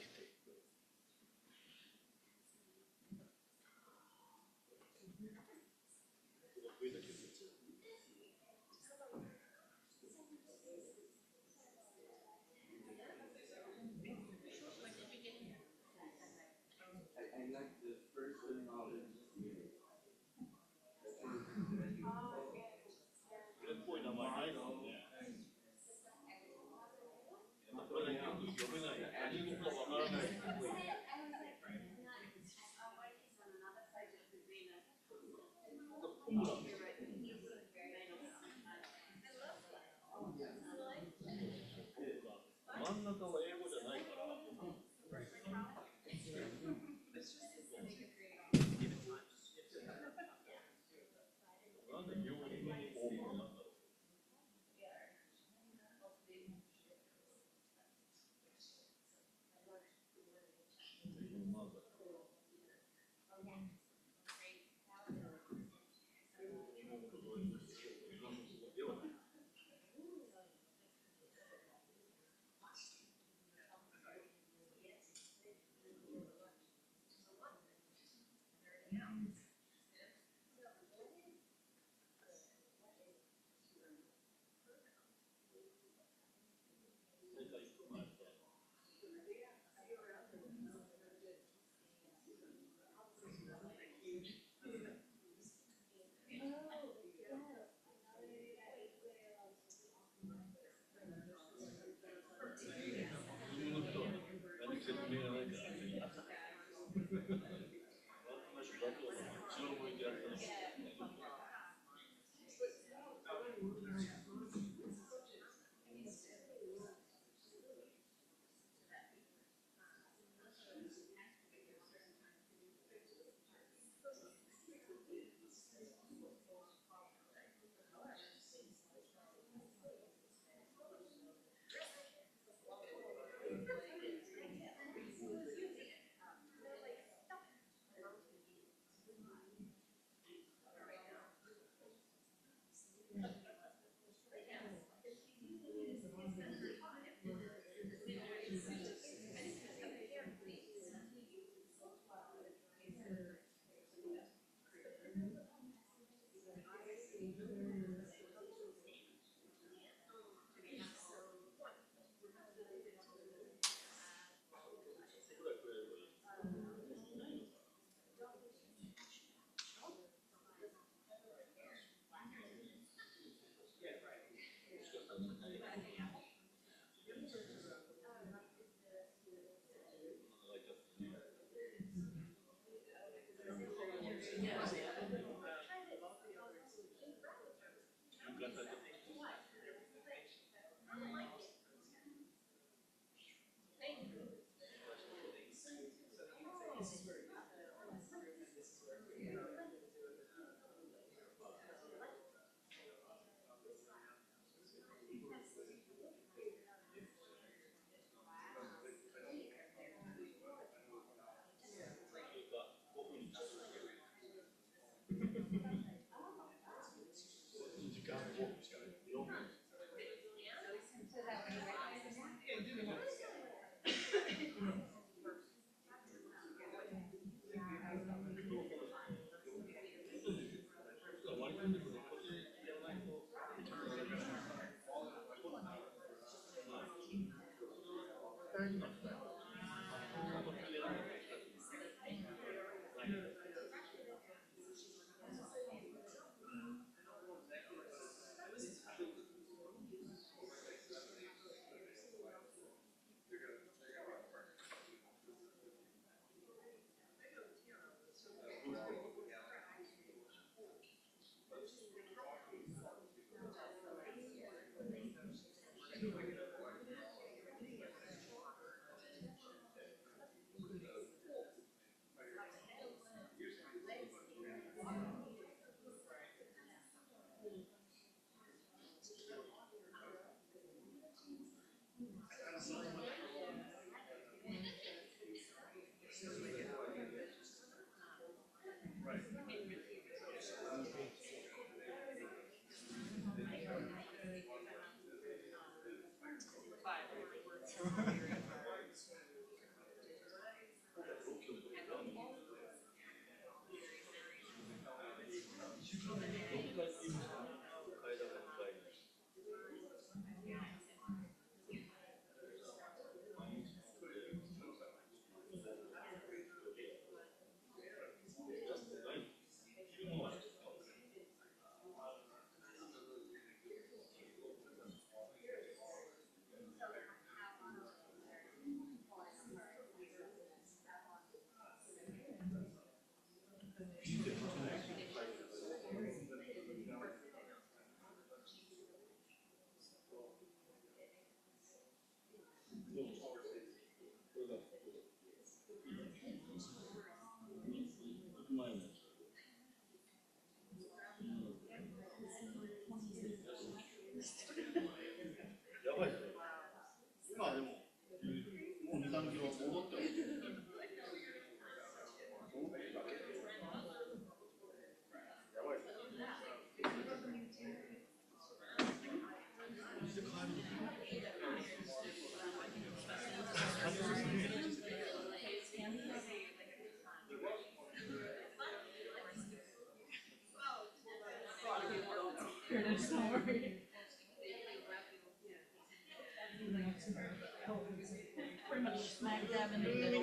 Pretty much smack dab in the middle.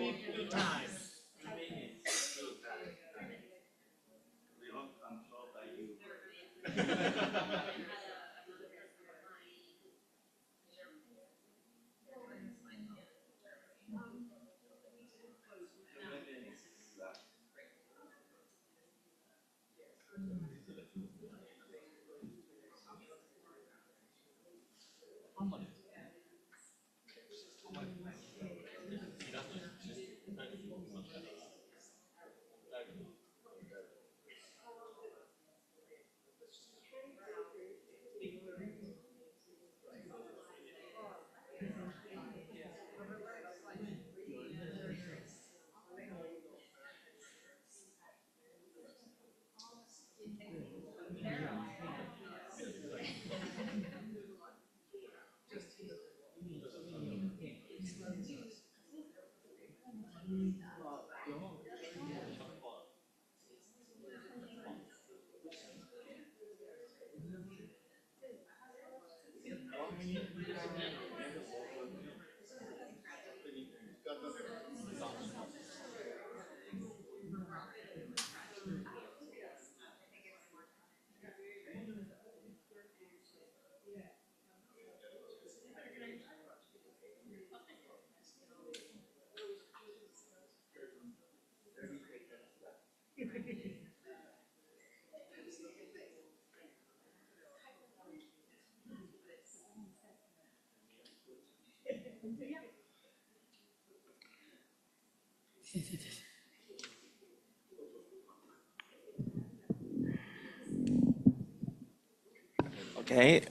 Okay,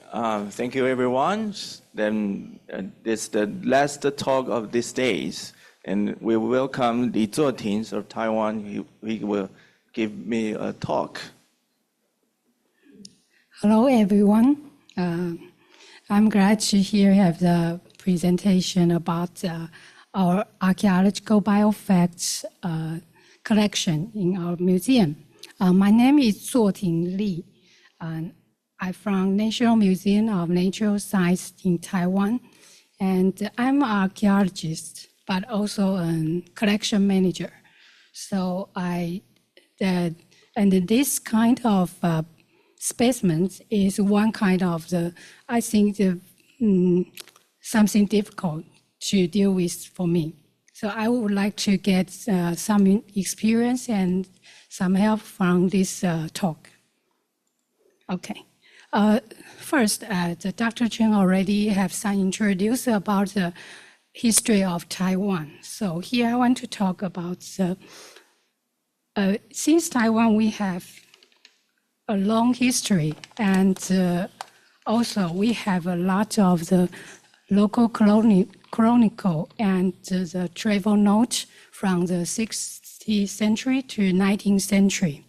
thank you everyone. Then this is the last talk of these days, and we welcome Li Zuoting of Taiwan. He will give me a talk. Hello, everyone. I'm glad to have the presentation about our archaeological biofacts collection in our museum. My name is Zuoting Li. I'm from National Museum of Natural Science in Taiwan, and I'm an archaeologist, but also a collection manager. So this kind of specimens is one kind of I think something difficult to deal with for me. So I would like to get some experience and some help from this talk. Okay. First, Dr. Chen already have some introduced about the history of Taiwan. So here I want to talk about since Taiwan we have a long history, and also we have a lot of the local chronicle and the travel note from the 16th century to 19th century.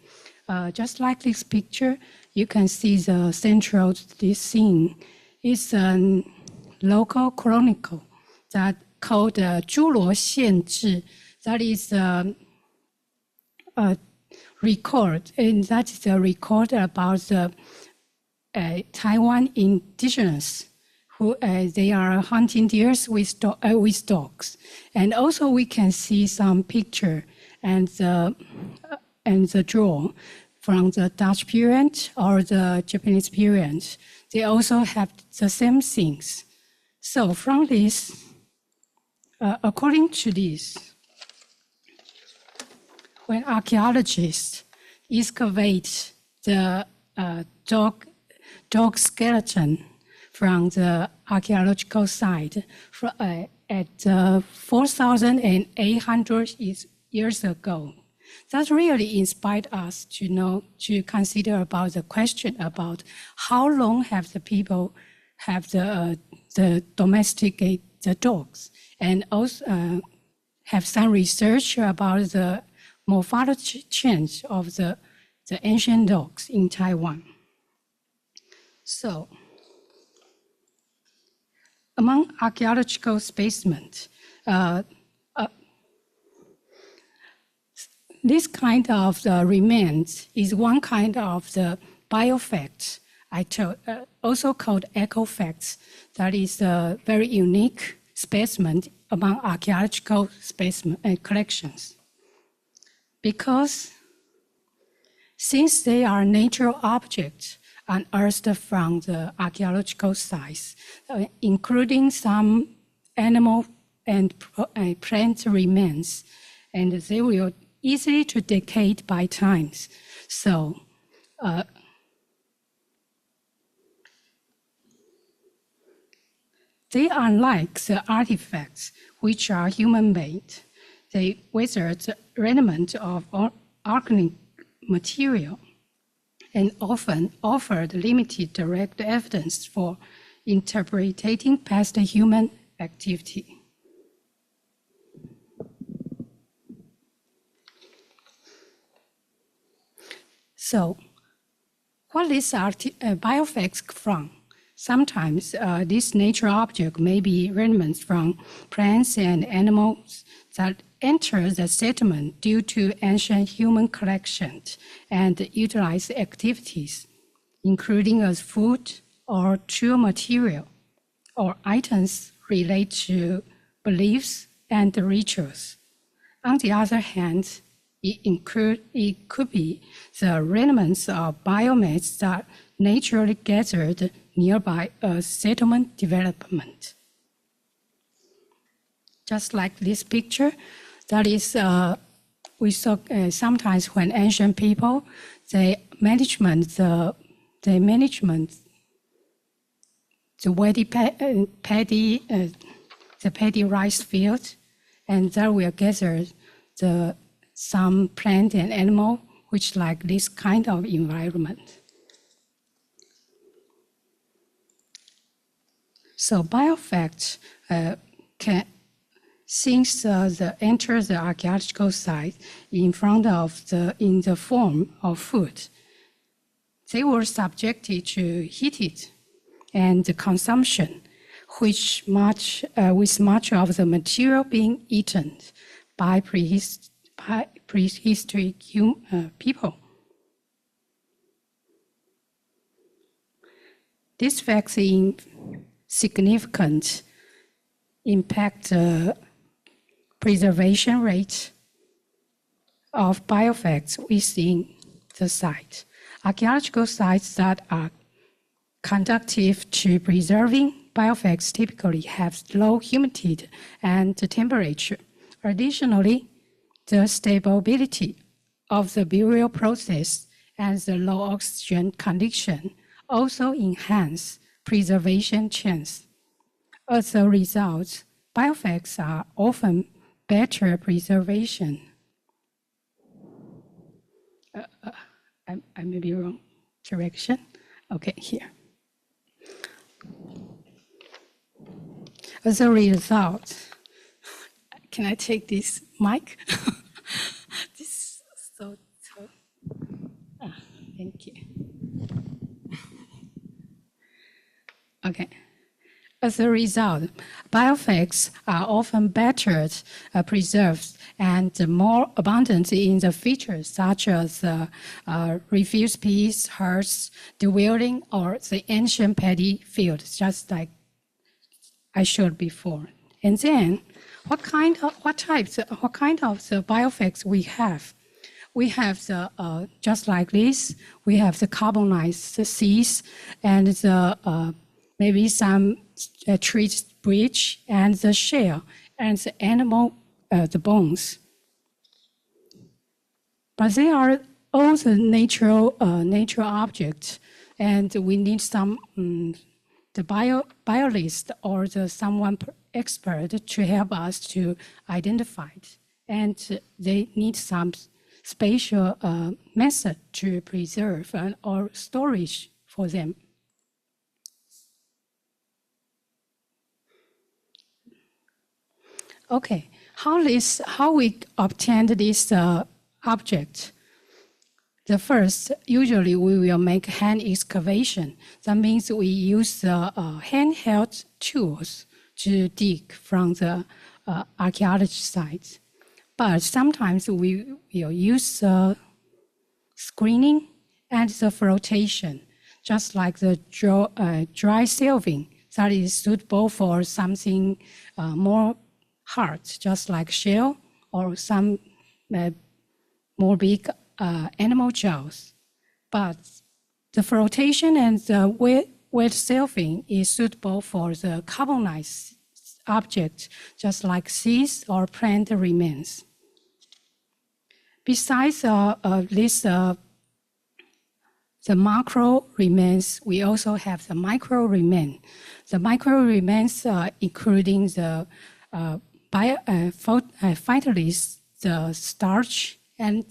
Just like this picture, you can see the central this scene is a local chronicle that called 诸罗县志. That is a record, and that is a record about the Taiwan Indigenous, who they are hunting deers with dogs. And also we can see some picture and the draw from the Dutch period or the Japanese period. They also have the same things. So from this, according to this, when archaeologists excavate the dog skeleton from the archaeological site at 4,800 years ago, that really inspired us to consider about the question about how long have the people have the domesticate the dogs, and also have some research about the morphology change of the ancient dogs in Taiwan. So, among archaeological specimens, this kind of remains is one kind of the biofacts, also called ecofacts. That is a very unique specimen among archaeological collections. Because since they are natural objects unearthed from the archaeological sites, including some animal and plant remains, and they will easily to decay by times. So they are unlike the artifacts which are human-made. They weather the remnant of organic material and often offered limited direct evidence for interpreting past human activity. So, what is biofacts from? Sometimes this natural object may be remnants from plants and animals that enter the settlement due to ancient human collections and utilize activities, including as food or tool material, or items related to beliefs and rituals. On the other hand, it could be the remnants of biomass that naturally gathered nearby a settlement development. Just like this picture, that is, we saw sometimes when ancient people, they manage the paddy rice field, and there will gather some plant and animal which like this kind of environment. So biofacts can, since enter the archaeological site in the form of food, they were subjected to heat and consumption, with much of the material being eaten by prehistoric people. This vaccine significant impact the preservation rate of biofacts within the site. Archaeological sites that are conducive to preserving biofacts typically have low humidity and temperature. Additionally, the stability of the burial process and the low oxygen condition also enhance preservation chance. As a result, biofacts are often better preservation. I may be wrong direction. Okay, here. As a result, can I take this mic? This so thank you. Okay. As a result, biofacts are often better preserved and more abundant in the features such as refuse piece, hearths, dwelling, or the ancient paddy field, just like I showed before. And then, what kind of the biofacts we have? We have the just like this. We have the carbonized seeds and the maybe some tree bridge and the shell and the animal, the bones. But they are all the natural objects, and we need some the biologist or someone expert to help us to identify it, and they need some spatial method to preserve or storage for them. Okay, how we obtained this object? The first, usually we will make hand excavation. That means we use handheld tools to dig from the archaeology sites. But sometimes we will use screening and the flotation, just like the dry shelving that is suitable for something more hard, just like shell or some more big animal jaws. But the flotation and the wet shelving is suitable for the carbonized object, just like seeds or plant remains. Besides the macro remains, we also have the micro remains. The micro remains including the phytoliths, the starch, and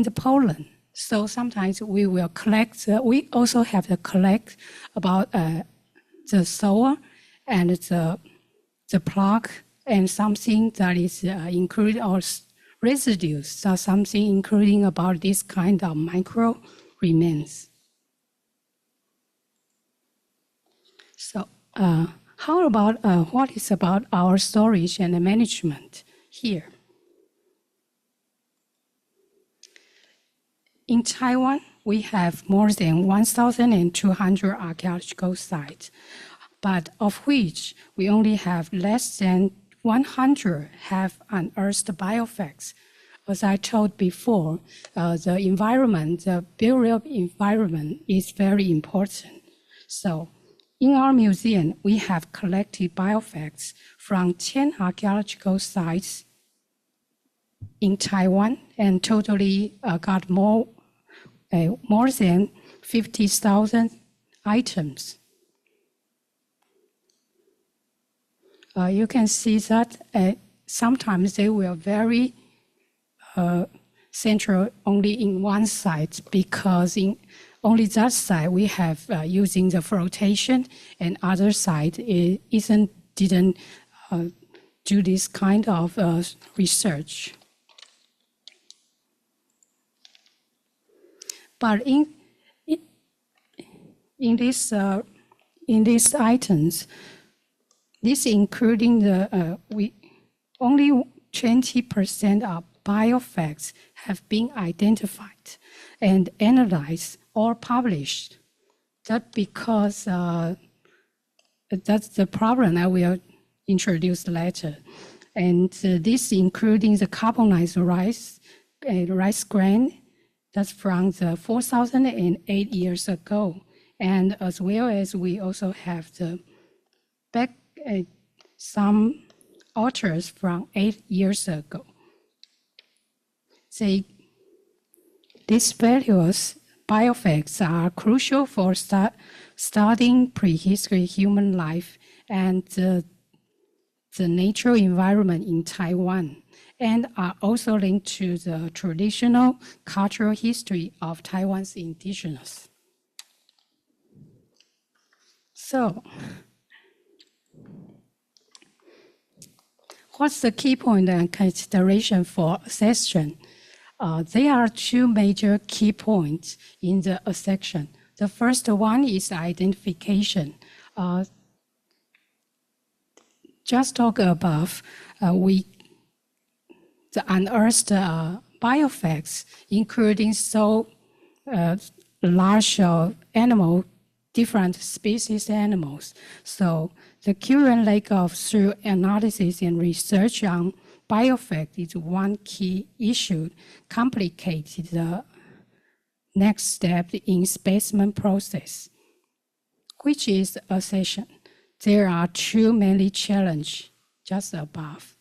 the pollen. So sometimes we will collect. We also have to collect about the soil and the plug and something that is included or residues. So something including about this kind of micro remains. So how about what is about our storage and management here? In Taiwan, we have more than 1,200 archaeological sites, but of which we only have less than 100 have unearthed biofacts. As I told before, the environment, the burial environment is very important. So in our museum, we have collected biofacts from 10 archaeological sites in Taiwan and totally got more than 50,000 items. You can see that sometimes they were very central only in one site, because in only that side we have using the flotation, and other side didn't do this kind of research. But in these items, this including only 20% of biofacts have been identified and analyzed or published. That's because that's the problem I will introduce later. And this including the carbonized rice grain, that's from the 4,008 years ago. And as well as we also have the some authors from 8 years ago. These various biofacts are crucial for studying prehistory human life and the natural environment in Taiwan, and are also linked to the traditional cultural history of Taiwan's indigenous. So, what's the key point and consideration for accession? There are two major key points in the accession. The first one is identification. Just talk above, the unearthed biofacts, including so large animal, different species animals. So the current lack of thorough analysis and research on biofact is one key issue, complicated the next step in specimen process, which is accession. There are two main challenges just above.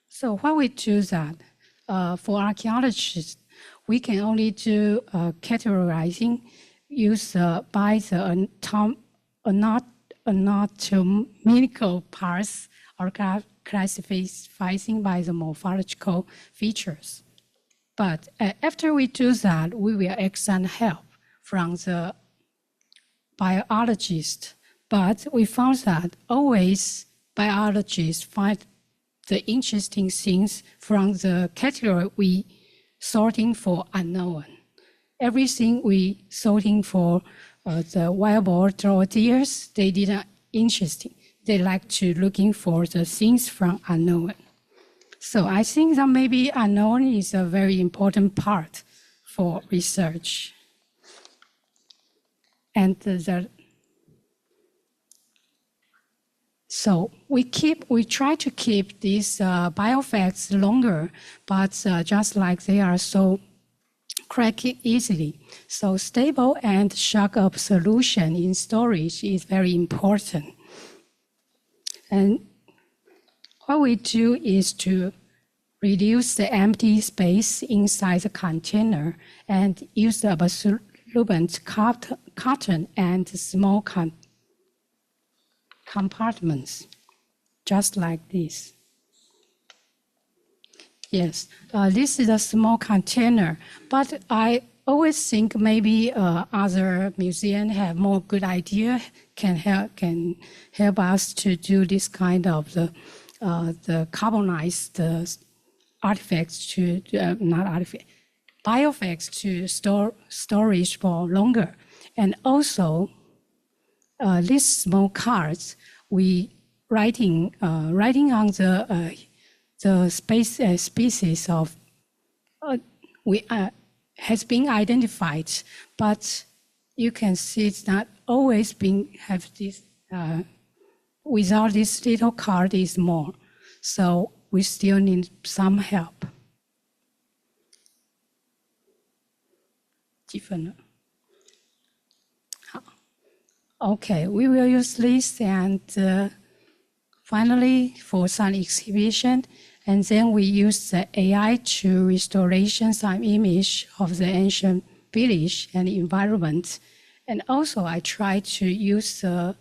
So when we do that, for archaeologists, we can only do categorizing used by the anatomical parts or classifying by the morphological features. But after we do that, we will extend help from the biologist. But we found that always biologists find the interesting things from the category we sorting for unknown. Everything we sorting for the wild-boar deers, they didn't interesting. They like to looking for the things from unknown. So I think that maybe unknown is a very important part for research. And so we try to keep these biofacts longer, but just like they are so cracking easily. So stable and shock-up solution in storage is very important. And what we do is to reduce the empty space inside the container and use the absorbent cotton and small compartments, just like this. Yes, this is a small container, but I always think maybe other museums have more good idea, can help us to do this kind of the carbonized artifacts to not artifacts, biofacts to storage for longer, and also these small cards we writing on the species of has been identified, but you can see it's not always been have this. Without this little card is more, so we still need some help. Okay, we will use this and finally for some exhibition, and then we use the AI to restoration some image of the ancient village and environment. And also I try to use the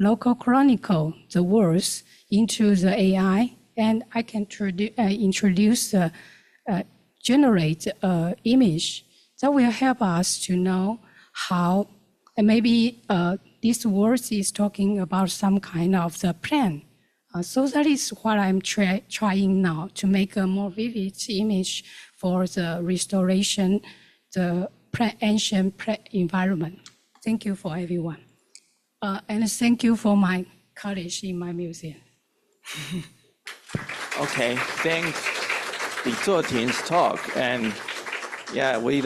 local chronicle, the words, into the AI, and I can introduce generate image that will help us to know how, and maybe this words is talking about some kind of the plan. So that is what I'm trying now to make a more vivid image for the restoration, the ancient environment. Thank you for everyone. And thank you for my college in my museum. Okay, thanks. The 作庭's talk, and yeah, we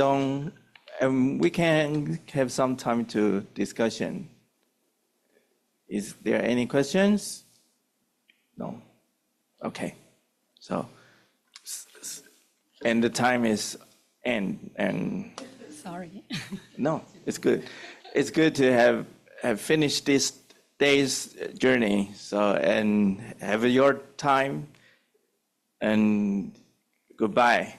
can have some time to discussion. Is there any questions? No. Okay. So, and the time is end, and Sorry. no, it's good. It's good to have finished this day's journey. So, and have your time, and goodbye.